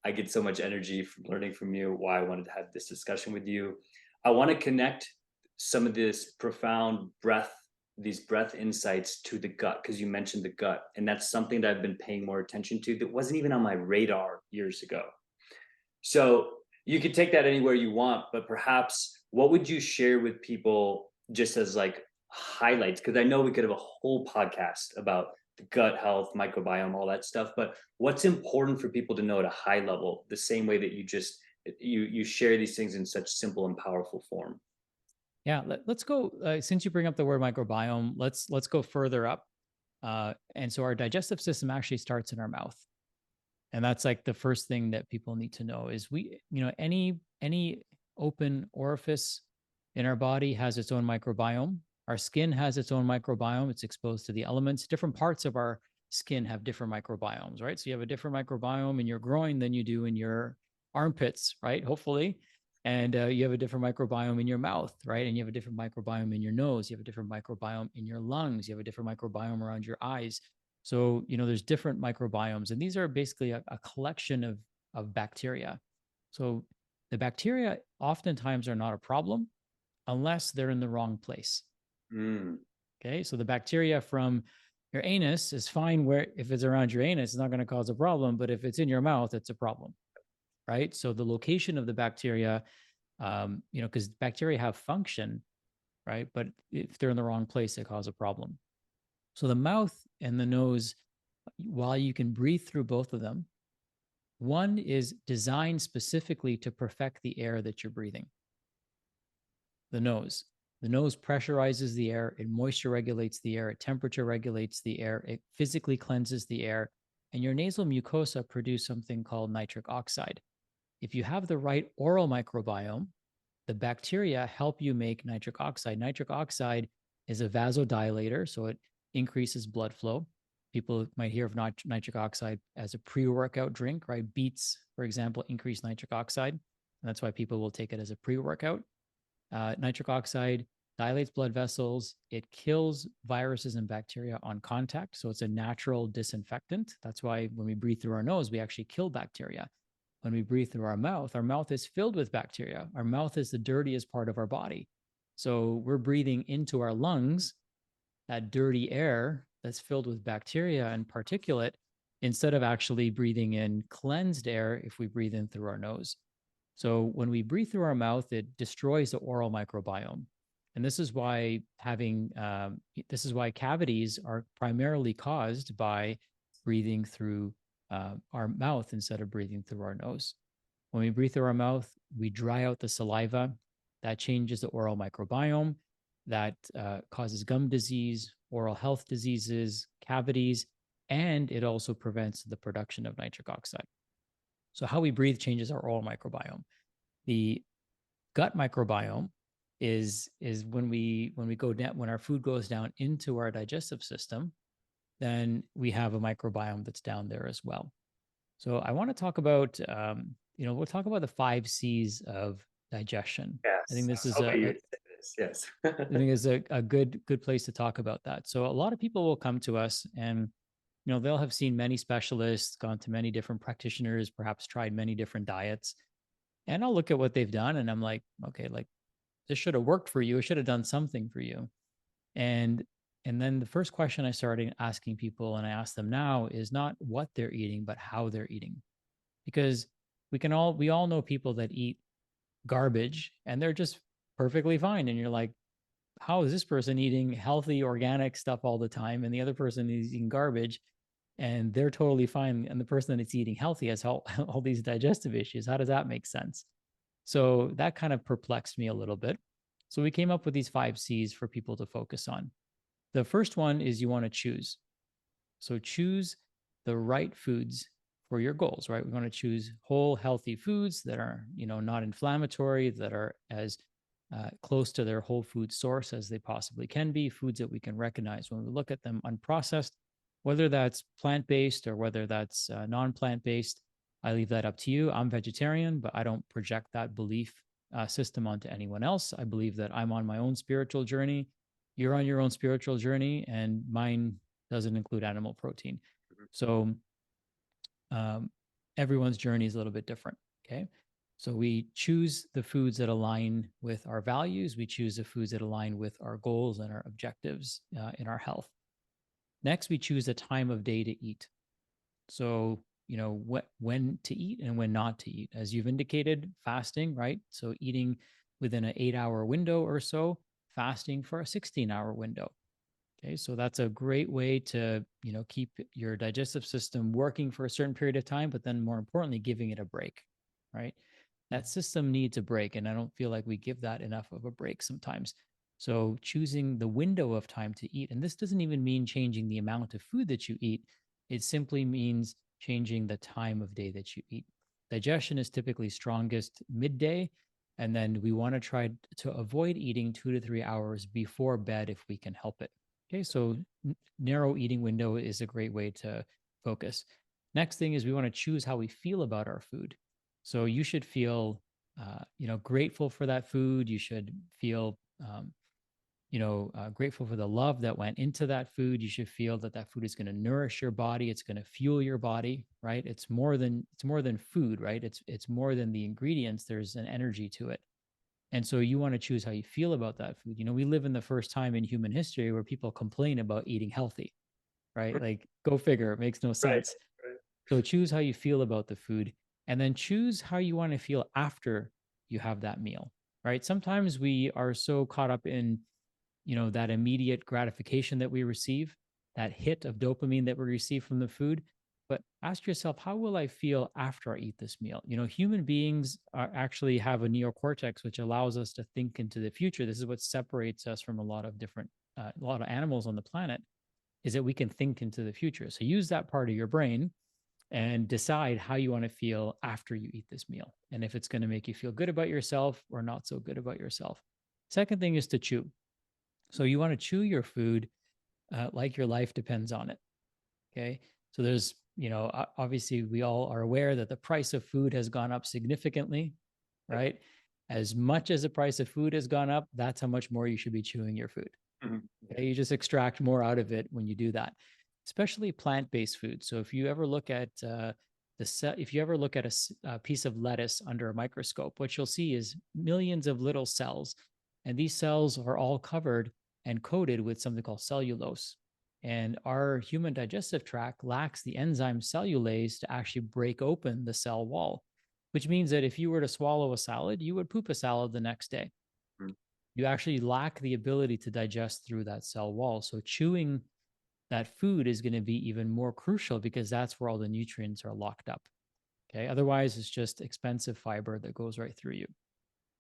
I get so much energy from learning from you, why I wanted to have this discussion with you. I want to connect some of this profound breath, these breath insights to the gut, because you mentioned the gut, and that's something that I've been paying more attention to that wasn't even on my radar years ago. So you could take that anywhere you want, but perhaps what would you share with people just as like highlights? Because I know we could have a whole podcast about the gut health, microbiome, all that stuff, but what's important for people to know at a high level, the same way that you share these things in such simple and powerful form. Yeah, let's go. Since you bring up the word microbiome, let's go further up. And so our digestive system actually starts in our mouth, and that's like the first thing that people need to know is any open orifice in our body has its own microbiome. Our skin has its own microbiome. It's exposed to the elements. Different parts of our skin have different microbiomes, right? So you have a different microbiome in your groin than you do in your armpits, right? Hopefully. And you have a different microbiome in your mouth, right? And you have a different microbiome in your nose. You have a different microbiome in your lungs. You have a different microbiome around your eyes. So, there's different microbiomes, and these are basically a collection of bacteria. So the bacteria oftentimes are not a problem unless they're in the wrong place. Mm. Okay. So the bacteria from your anus is fine where if it's around your anus, it's not going to cause a problem. But if it's in your mouth, it's a problem. Right. So the location of the bacteria, because bacteria have function, right? But if they're in the wrong place, they cause a problem. So the mouth and the nose, while you can breathe through both of them, one is designed specifically to perfect the air that you're breathing. The nose. The nose pressurizes the air, it moisture regulates the air, it temperature regulates the air, it physically cleanses the air, and your nasal mucosa produce something called nitric oxide. If you have the right oral microbiome, the bacteria help you make nitric oxide. Nitric oxide is a vasodilator, so it increases blood flow. People might hear of nitric oxide as a pre-workout drink, right? Beets, for example, increase nitric oxide. And that's why people will take it as a pre-workout. Nitric oxide dilates blood vessels. It kills viruses and bacteria on contact. So it's a natural disinfectant. That's why when we breathe through our nose, we actually kill bacteria. When we breathe through our mouth is filled with bacteria. Our mouth is the dirtiest part of our body. So we're breathing into our lungs that dirty air that's filled with bacteria and particulate instead of actually breathing in cleansed air if we breathe in through our nose. So when we breathe through our mouth, it destroys the oral microbiome. And this is why cavities are primarily caused by breathing through our mouth instead of breathing through our nose. When we breathe through our mouth, we dry out the saliva. That changes the oral microbiome. That causes gum disease, oral health diseases, cavities, and it also prevents the production of nitric oxide. So how we breathe changes our oral microbiome. The gut microbiome is when we go down, when our food goes down into our digestive system, then we have a microbiome that's down there as well. So I want to talk about we'll talk about the 5 C's of digestion. I think Yes. this is So you say this. Yes. I think is a good place to talk about that. So a lot of people will come to us and they'll have seen many specialists, gone to many different practitioners, perhaps tried many different diets. And I'll look at what they've done and I'm like, okay, like this should have worked for you. It should have done something for you. And and then the first question I started asking people, and I ask them now, is not what they're eating, but how they're eating. Because we all know people that eat garbage and they're just perfectly fine. And you're like, how is this person eating healthy organic stuff all the time? And the other person is eating garbage and they're totally fine. And the person that's eating healthy has all these digestive issues. How does that make sense? So that kind of perplexed me a little bit. So we came up with these 5 C's for people to focus on. The first one is you want to choose. So choose the right foods for your goals, right? We want to choose whole, healthy foods that are, not inflammatory, that are as close to their whole food source as they possibly can be, foods that we can recognize when we look at them unprocessed, whether that's plant-based or whether that's non-plant-based. I leave that up to you. I'm vegetarian, but I don't project that belief system onto anyone else. I believe that I'm on my own spiritual journey. You're on your own spiritual journey, and mine doesn't include animal protein. So um, everyone's journey is a little bit different. Okay. So we choose the foods that align with our values. We choose the foods that align with our goals and our objectives in our health. Next, we choose a time of day to eat. So, when to eat and when not to eat. As you've indicated, fasting, right? So eating within an 8-hour window or so, fasting for a 16-hour window. Okay, so that's a great way to, keep your digestive system working for a certain period of time, but then more importantly, giving it a break, right? That system needs a break, and I don't feel like we give that enough of a break sometimes. So choosing the window of time to eat, and this doesn't even mean changing the amount of food that you eat. It simply means changing the time of day that you eat. Digestion is typically strongest midday, and then we want to try to avoid eating 2 to 3 hours before bed if we can help it. Okay, so narrow eating window is a great way to focus. Next thing is we want to choose how we feel about our food. So you should feel, grateful for that food. You should feel, grateful for the love that went into that food. You should feel that that food is going to nourish your body. It's going to fuel your body, right? It's more than food, right? It's more than the ingredients. There's an energy to it. And so you want to choose how you feel about that food. We live in the first time in human history where people complain about eating healthy, right? Like, go figure, it makes no Right. sense. So choose how you feel about the food and then choose how you want to feel after you have that meal, right? Sometimes we are so caught up in, that immediate gratification that we receive, that hit of dopamine that we receive from the food. But ask yourself, how will I feel after I eat this meal? Human beings actually have a neocortex, which allows us to think into the future. This is what separates us from a lot of animals on the planet, is that we can think into the future. So use that part of your brain and decide how you want to feel after you eat this meal. And if it's going to make you feel good about yourself or not so good about yourself. Second thing is to chew. So you want to chew your food like your life depends on it. Okay. So there's, obviously we all are aware that the price of food has gone up significantly, right? As much as the price of food has gone up, that's how much more you should be chewing your food. Mhm. Okay. You just extract more out of it when you do that, especially plant-based food. So if you ever look at if you ever look at a piece of lettuce under a microscope, what you'll see is millions of little cells. And these cells are all covered and coated with something called cellulose. And our human digestive tract lacks the enzyme cellulase to actually break open the cell wall. which means that if you were to swallow a salad, you would poop a salad the next day. Mm, You actually lack the ability to digest through that cell wall. So chewing that food is going to be even more crucial because that's where all the nutrients are locked up. Okay. Otherwise, it's just expensive fiber that goes right through you.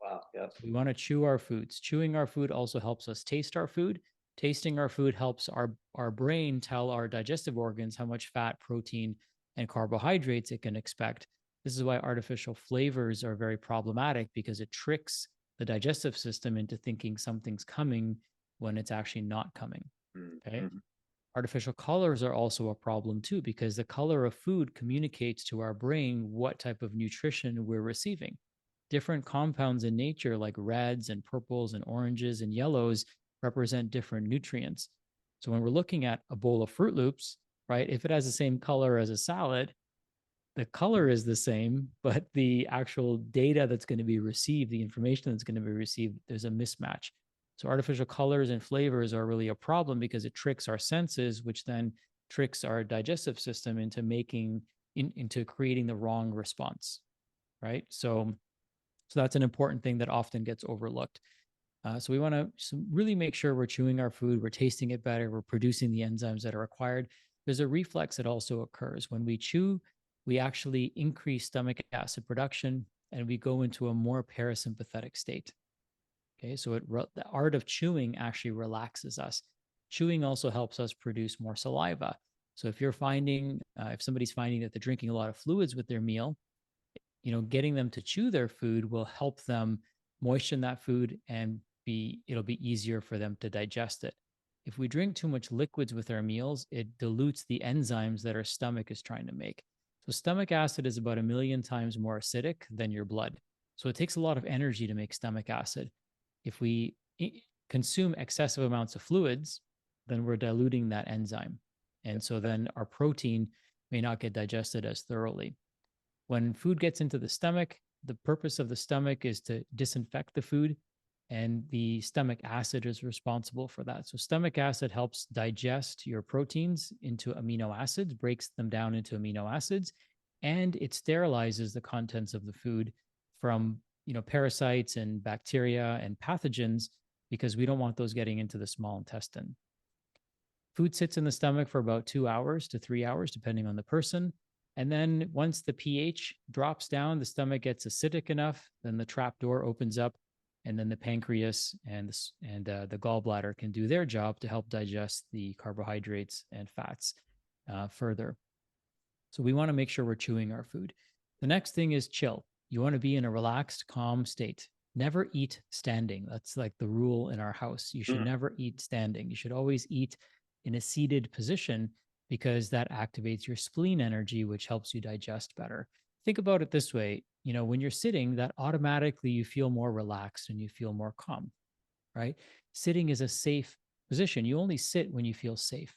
wow. Yep. So we want to chew our foods. Chewing our food also helps us taste our food. Tasting our food helps our brain tell our digestive organs how much fat, protein, and carbohydrates it can expect. This is why artificial flavors are very problematic because it tricks the digestive system into thinking something's coming when it's actually not coming. Mm, Okay. mm, Artificial colors are also a problem too, because the color of food communicates to our brain what type of nutrition we're receiving. Different compounds in nature, like reds and purples and oranges and yellows, represent different nutrients. So when we're looking at a bowl of Fruit Loops, right, if it has the same color as a salad, the color is the same, but the actual data that's going to be received, the information that's going to be received, there's a mismatch. So artificial colors and flavors are really a problem because it tricks our senses, which then tricks our digestive system into into creating the wrong response, right? So that's an important thing that often gets overlooked. So we want to really make sure we're chewing our food, we're tasting it better, we're producing the enzymes that are required. There's a reflex that also occurs. When we chew, we actually increase stomach acid production and we go into a more parasympathetic state. Okay, so the art of chewing actually relaxes us. Chewing also helps us produce more saliva. So if somebody's finding that they're drinking a lot of fluids with their meal, getting them to chew their food will help them moisten that food and it'll be easier for them to digest it. If we drink too much liquids with our meals, it dilutes the enzymes that our stomach is trying to make. So stomach acid is about 1 million times more acidic than your blood. So it takes a lot of energy to make stomach acid. If we consume excessive amounts of fluids, then we're diluting that enzyme. And so then our protein may not get digested as thoroughly. When food gets into the stomach, the purpose of the stomach is to disinfect the food, and the stomach acid is responsible for that. So, stomach acid helps digest your proteins into amino acids, breaks them down into amino acids, and it sterilizes the contents of the food from parasites and bacteria and pathogens because we don't want those getting into the small intestine. Food sits in the stomach for about 2 hours to 3 hours, depending on the person. And then once the pH drops down, the stomach gets acidic enough, then the trap door opens up, and then the pancreas and the gallbladder can do their job to help digest the carbohydrates and fats further. So we want to make sure we're chewing our food. The next thing is chill. You want to be in a relaxed, calm state. Never eat standing. That's like the rule in our house. You should mm. never eat standing. You should always eat in a seated position because that activates your spleen energy, which helps you digest better. Think about it this way, when you're sitting, that automatically you feel more relaxed and you feel more calm, right? Sitting is a safe position. You only sit when you feel safe,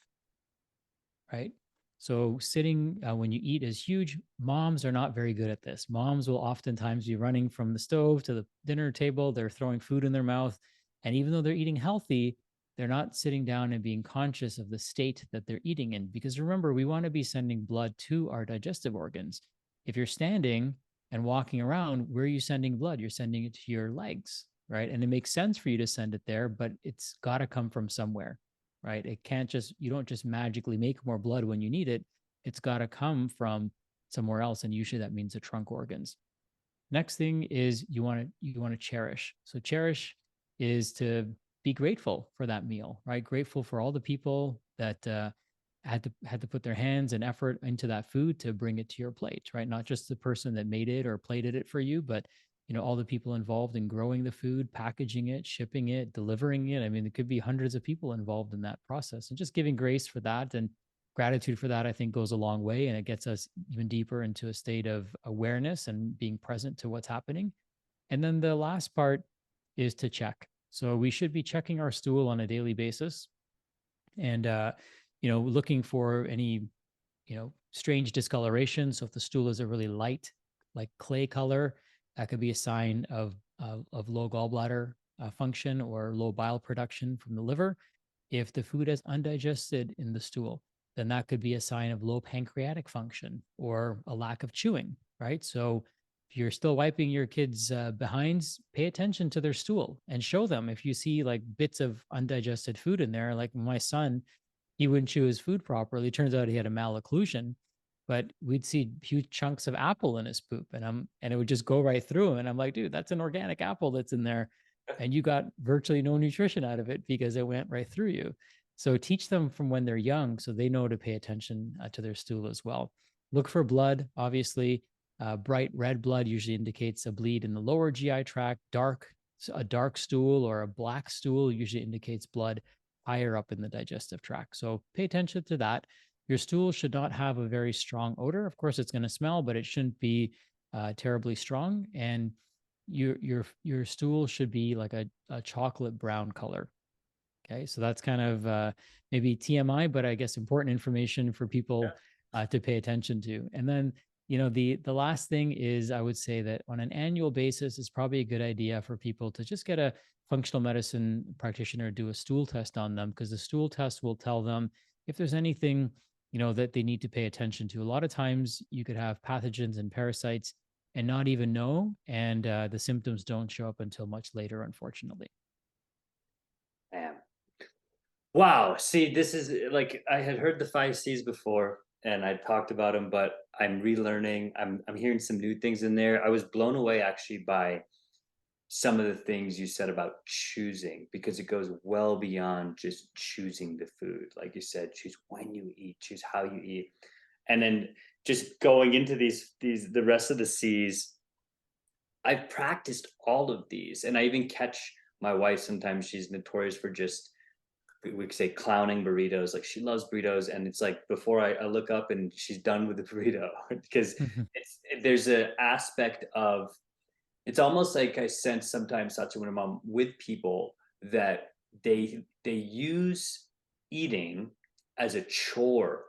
right? So sitting when you eat is huge. Moms are not very good at this. Moms will oftentimes be running from the stove to the dinner table. They're throwing food in their mouth. And even though they're eating healthy, they're not sitting down and being conscious of the state that they're eating in. Because remember, we want to be sending blood to our digestive organs. If you're standing and walking around, where are you sending blood? You're sending it to your legs, right? And it makes sense for you to send it there, but it's got to come from somewhere, right? You don't just magically make more blood when you need it. It's got to come from somewhere else. And usually that means the trunk organs. Next thing is you want to cherish. So cherish is to be grateful for that meal, right? Grateful for all the people that had to put their hands and effort into that food to bring it to your plate, right? Not just the person that made it or plated it for you, but all the people involved in growing the food, packaging it, shipping it, delivering it. I mean, it could be hundreds of people involved in that process, and just giving grace for that and gratitude for that, I think, goes a long way, and it gets us even deeper into a state of awareness and being present to what's happening. And then the last part is to check. So we should be checking our stool on a daily basis and looking for any strange discoloration. So if the stool is a really light, like clay color, that could be a sign of low gallbladder function or low bile production from the liver. If the food is undigested in the stool, then that could be a sign of low pancreatic function or a lack of chewing, right? So you're still wiping your kids' behinds, pay attention to their stool and show them. If you see like bits of undigested food in there, like my son, he wouldn't chew his food properly. Turns out he had a malocclusion, but we'd see huge chunks of apple in his poop, and it would just go right through him. And I'm like, dude, that's an organic apple that's in there, and you got virtually no nutrition out of it because it went right through you. So teach them from when they're young, so they know to pay attention to their stool as well. Look for blood, obviously. Bright red blood usually indicates a bleed in the lower GI tract. A dark stool or a black stool usually indicates blood higher up in the digestive tract. So pay attention to that. Your stool should not have a very strong odor. Of course, it's going to smell, but it shouldn't be terribly strong. And your stool should be like a chocolate brown color. Okay, so that's kind of maybe TMI, but I guess important information for people to pay attention to. And then, the last thing is, I would say that on an annual basis, it's probably a good idea for people to just get a functional medicine practitioner do a stool test on them, because the stool test will tell them if there's anything that they need to pay attention to. A lot of times, you could have pathogens and parasites and not even know, and the symptoms don't show up until much later, unfortunately. Man. Wow. See, this is like I had heard the 5 C's before and I talked about them, but I'm relearning. I'm hearing some new things in there. I was blown away actually by some of the things you said about choosing, because it goes well beyond just choosing the food. Like you said, choose when you eat, choose how you eat. And then just going into these the rest of the C's, I've practiced all of these. And I even catch my wife sometimes. She's notorious for just, we could say, clowning burritos. Like she loves burritos, and it's like before I look up and she's done with the burrito because there's an aspect of, it's almost like I sense sometimes, Sachin, when I'm with people, that they use eating as a chore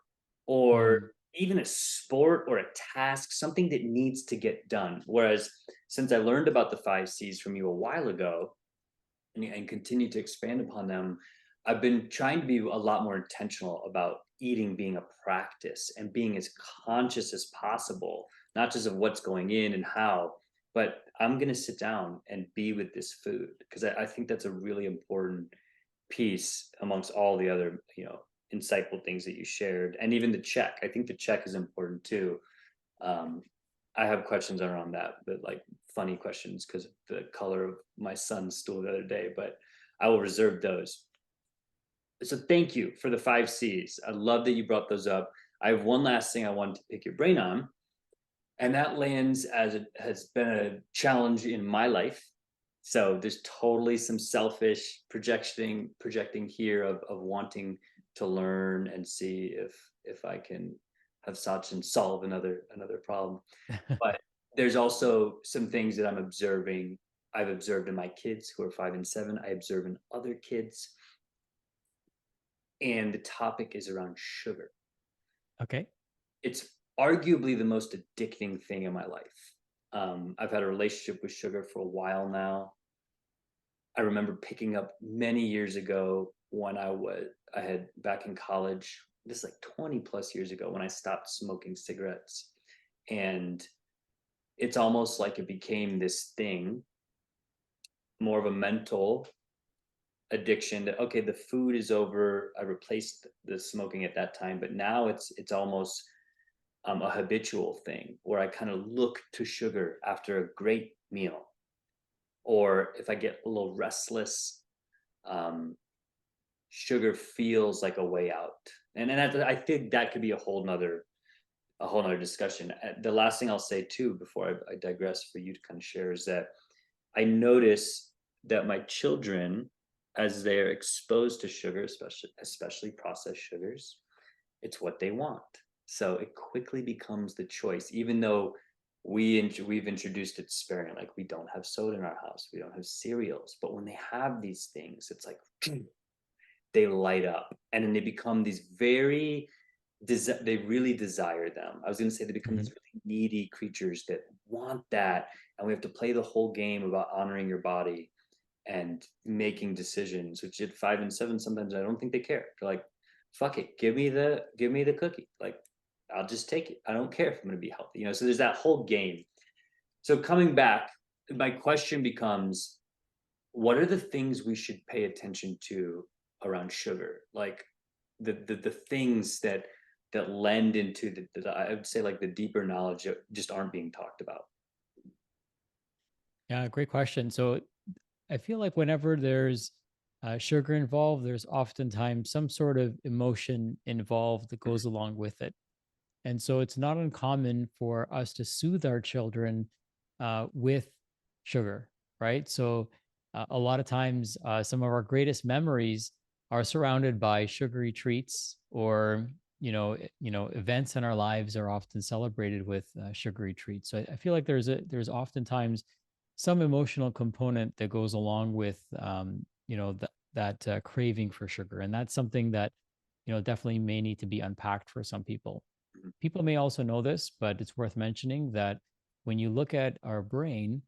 or Mm. even a sport or a task, something that needs to get done. Whereas since I learned about the 5 C's from you a while ago, and continue to expand upon them, I've been trying to be a lot more intentional about eating being a practice and being as conscious as possible, not just of what's going in and how, but I'm going to sit down and be with this food, because I think that's a really important piece amongst all the other, insightful things that you shared. And even the check. I think the check is important too. Um, I have questions around that, but like funny questions because of the color of my son's stool the other day, but I will reserve those. So thank you for the 5 C's. I love that you brought those up. I have one last thing I wanted to pick your brain on, and that lands as it has been a challenge in my life. So there's totally some selfish projecting here of wanting to learn and see if I can have Sachin solve another problem. But there's also some things that I've observed in my kids who are 5 and 7. I observe in other kids. And the topic is around sugar. Okay. It's arguably the most addicting thing in my life. I've had a relationship with sugar for a while now. I remember picking up many years ago when I had back in college, this is like 20 plus years ago, when I stopped smoking cigarettes. And it's almost like it became this thing, more of a mental addiction, that okay, the food is over. I replaced the smoking at that time, but now it's almost a habitual thing where I kind of look to sugar after a great meal, or if I get a little restless, um, sugar feels like a way out. And I think that could be a whole nother discussion. The last thing I'll say too, before I digress for you to kind of share, is that I notice that my children, as they're exposed to sugar, especially processed sugars, it's what they want. So it quickly becomes the choice, even though we've introduced it sparingly. Like we don't have soda in our house, we don't have cereals, but when they have these things, it's like they light up, and then they become these very they really desire them. I was going to say they become these Mhm. really needy creatures that want that, and we have to play the whole game about honoring your body and making decisions. Which at 5 and 7, sometimes I don't think they care. They're like, "Fuck it, give me the cookie. Like, I'll just take it. I don't care if I'm going to be healthy." So there's that whole game. So coming back, my question becomes, what are the things we should pay attention to around sugar? Like the things that lend into I would say like the deeper knowledge that just aren't being talked about. Yeah, great question. So I feel like whenever there's sugar involved, there's oftentimes some sort of emotion involved that Mhm. goes along with it. And so it's not uncommon for us to soothe our children with sugar, right? So a lot of times, some of our greatest memories are surrounded by sugary treats, or events in our lives are often celebrated with sugary treats. So I feel like there's oftentimes some emotional component that goes along with that craving for sugar, and that's something that definitely may need to be unpacked for some people. Mhm. People may also know this, but it's worth mentioning that when you look at our brain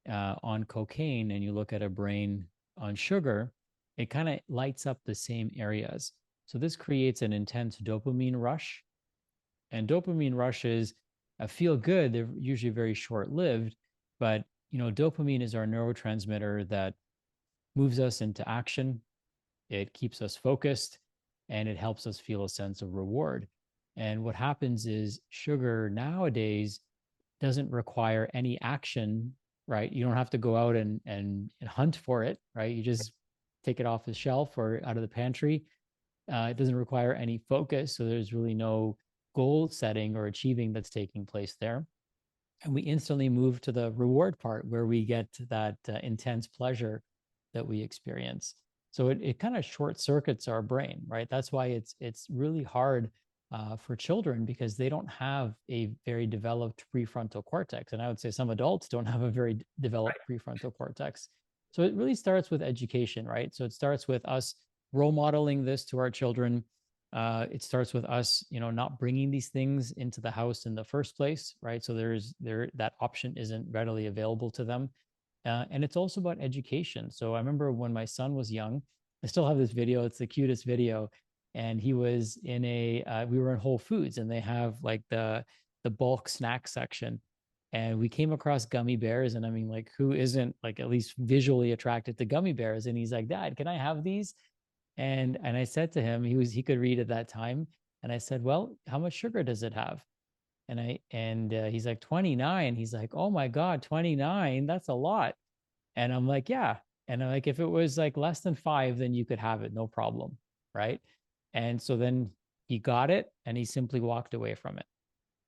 on cocaine and you look at a brain on sugar, it kind of lights up the same areas. So this creates an intense dopamine rush. And dopamine rushes feel good. They're usually very short lived, but dopamine is our neurotransmitter that moves us into action. It keeps us focused, and it helps us feel a sense of reward. And what happens is sugar nowadays doesn't require any action, right? You don't have to go out and hunt for it, right? You just take it off the shelf or out of the pantry. It doesn't require any focus. So there's really no goal setting or achieving that's taking place there. And we instantly move to the reward part where we get that intense pleasure that we experience. So it kind of short circuits our brain, right? That's why it's really hard for children, because they don't have a very developed prefrontal cortex, and I would say some adults don't have a very developed prefrontal cortex. So it really starts with education, right? So it starts with us role modeling this to our children. It starts with us, not bringing these things into the house in the first place, right? So that option isn't readily available to them, and it's also about education. So I remember when my son was young, I still have this video. It's the cutest video, and he was in we were in Whole Foods, and they have like the bulk snack section, and we came across gummy bears, and I mean, like, who isn't like at least visually attracted to gummy bears? And he's like, Dad, can I have these? And I said to him, he could read at that time, and I said, well, how much sugar does it have? And he's like, 29. He's like, oh my God, 29, that's a lot. And I'm like, yeah. And I'm like, if it was like less than 5, then you could have it, no problem, right? And so then he got it, and he simply walked away from it.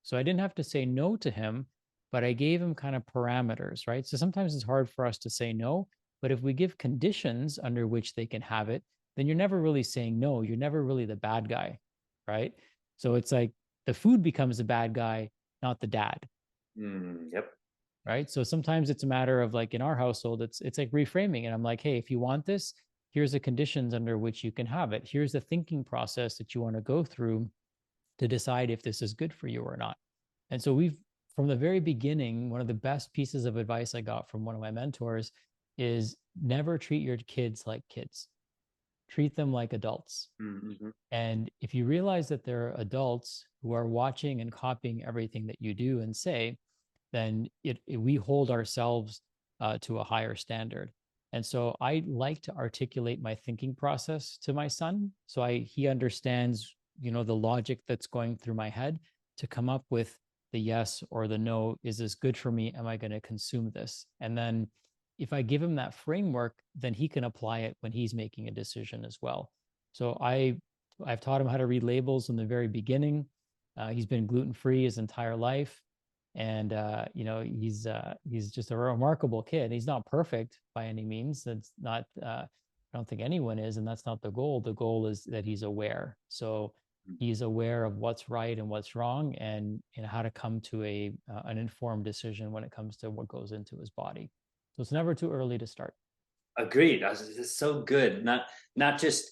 So I didn't have to say no to him, but I gave him kind of parameters, right? So sometimes it's hard for us to say no, but if we give conditions under which they can have it, then you're never really saying no. You're never really the bad guy, right? So it's like the food becomes the bad guy, not the dad, Yep. right? So sometimes it's a matter of, like, in our household, it's like reframing it. I'm like, hey, if you want this, here's the conditions under which you can have it. Here's the thinking process that you want to go through to decide if this is good for you or not. And so from the very beginning, one of the best pieces of advice I got from one of my mentors is never treat your kids like kids. Treat them like adults. Mm-hmm. And if you realize that there are adults who are watching and copying everything that you do and say, then we hold ourselves to a higher standard. And so I like to articulate my thinking process to my son, so he understands, the logic that's going through my head to come up with the yes or the no. Is this good for me? Am I going to consume this? And then if I give him that framework, then he can apply it when he's making a decision as well. So I've taught him how to read labels in the very beginning. He's been gluten free his entire life, and he's just a remarkable kid. He's not perfect by any means. That's not. I don't think anyone is, and that's not the goal. The goal is that he's aware. So he's aware of what's right and what's wrong, and how to come to an informed decision when it comes to what goes into his body. So it's never too early to start. Agreed. It's so good. Not just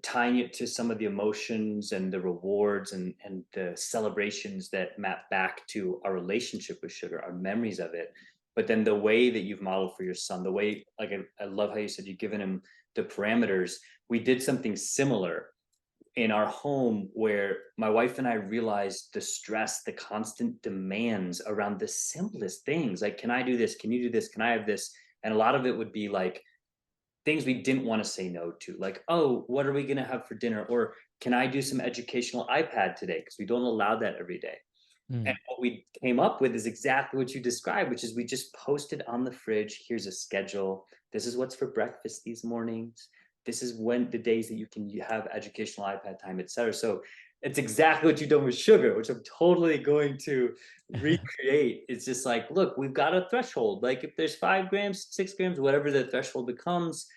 tying it to some of the emotions and the rewards and the celebrations that map back to our relationship with sugar, our memories of it, but then the way that you've modeled for your son, the way, like, I love how you said you've given him the parameters. We did something similar. in our home where my wife and I realized the stress, the constant demands around the simplest things. Like, can I do this? Can you do this? Can I have this? And a lot of it would be like things we didn't want to say no to, like, oh, what are we going to have for dinner? Or can I do some educational iPad today? Because we don't allow that every day. And Mm. what we came up with is exactly what you described, which is we just posted on the fridge. Here's a schedule. This is what's for breakfast these mornings. This is when the days that you can have educational iPad time, etc. So it's exactly what you've done with sugar, which I'm totally going to recreate. It's just like, look, we've got a threshold. Like if there's 5 grams, 6 grams, whatever the threshold becomes,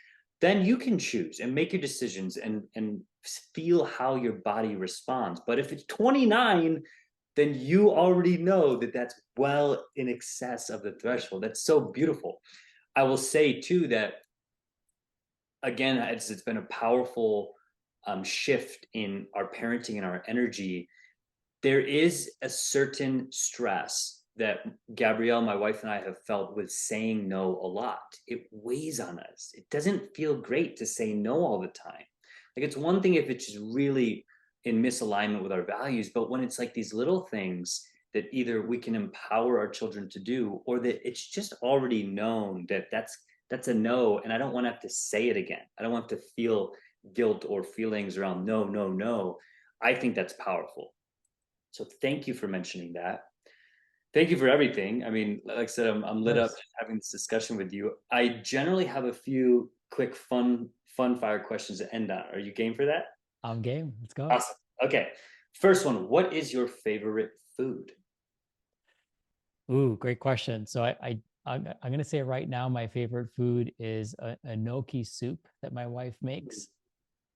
then you can choose and make your decisions and feel how your body responds. But if it's 29, then you already know that that's well in excess of the threshold. That's so beautiful. I will say too that again, it's been a powerful shift in our parenting and our energy. There is a certain stress that Gabrielle, my wife, and I have felt with saying no a lot. It weighs on us. It doesn't feel great to say no all the time. Like it's one thing if it's just really in misalignment with our values, but when it's like these little things that either we can empower our children to do or that it's just already known that that's a no and I don't want to have to say it again. I don't want to feel guilt or feelings around no, no, no. I think that's powerful. So thank you for mentioning that. Thank you for everything. I mean, like I said, I'm Of lit up course. just having this discussion with you. I generally have a few quick fun fire questions to end on. Are you game for that? I'm game. Let's go. Awesome. Okay. First one, what is your favorite food? Ooh, great question. So I'm gonna say right now my favorite food is a gnocchi soup that my wife makes,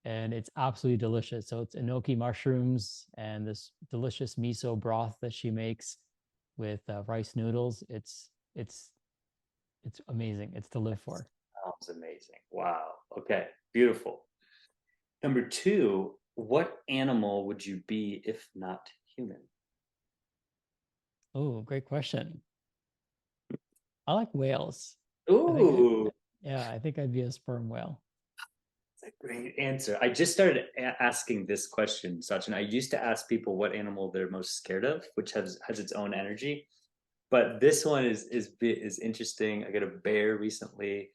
and it's absolutely delicious. So it's enoki mushrooms and this delicious miso broth that she makes with rice noodles. It's amazing. It's to live for. Sounds amazing. Wow. Okay. Beautiful. Number two, what animal would you be if not human? Oh, great question. I like whales. I think Ooh, yeah, I think I'd be a sperm whale. that's a great answer. I just started asking this question, Sachin. I used to ask people what animal they're most scared of, which has its own energy. But this one is interesting. I got a bear recently.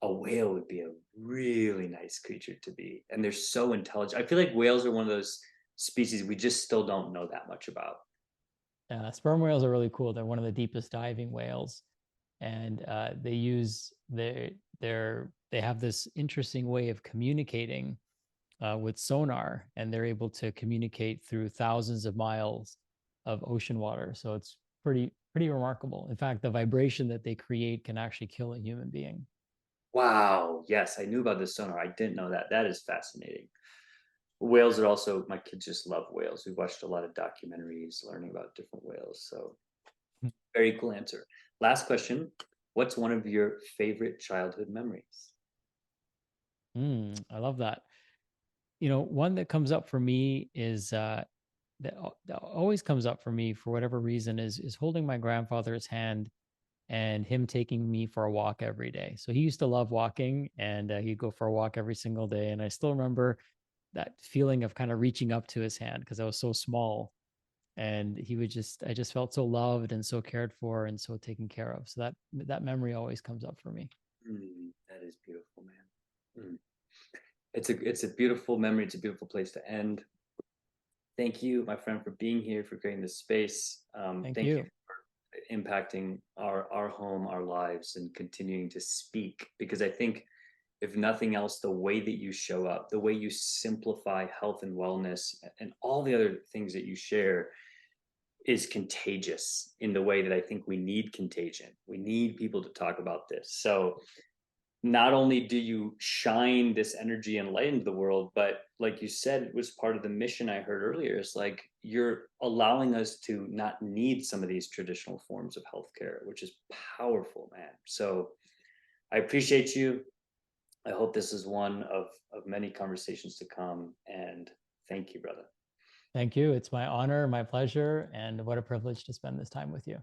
A whale would be a really nice creature to be, and they're so intelligent. I feel like whales are one of those species we just still don't know that much about. Sperm whales are really cool. They're one of the deepest diving whales, and they have this interesting way of communicating with sonar, and they're able to communicate through thousands of miles of ocean water. So it's pretty remarkable. In fact, the vibration that they create can actually kill a human being. Wow. Yes, I knew about this sonar. I didn't know that. That is fascinating. Whales are also, my kids just love whales. We've watched a lot of documentaries learning about different whales. So very cool answer. Last question. What's one of your favorite childhood memories? I love that. You know, one that comes up for me is that always comes up for me for whatever reason is holding my grandfather's hand and him taking me for a walk every day. So he used to love walking, and he'd go for a walk every single day. And I still remember that feeling of kind of reaching up to his hand because I was so small, and I just felt so loved and so cared for and so taken care of. So that memory always comes up for me. That is beautiful, man. It's a beautiful memory. It's a beautiful place to end. Thank you, my friend, for being here, for creating this space. Thank Thank you you. for impacting our home, our lives, and continuing to speak. Because I think, if nothing else, the way that you show up, the way you simplify health and wellness, and all the other things that you share is contagious in the way that I think we need contagion. We need people to talk about this. So not only do you shine this energy and light into the world, but like you said, it was part of the mission I heard earlier. It's like you're allowing us to not need some of these traditional forms of healthcare, which is powerful, man. So I appreciate you. I hope this is one of many conversations to come. And thank you, brother. Thank you. It's my honor, my pleasure, and what a privilege to spend this time with you.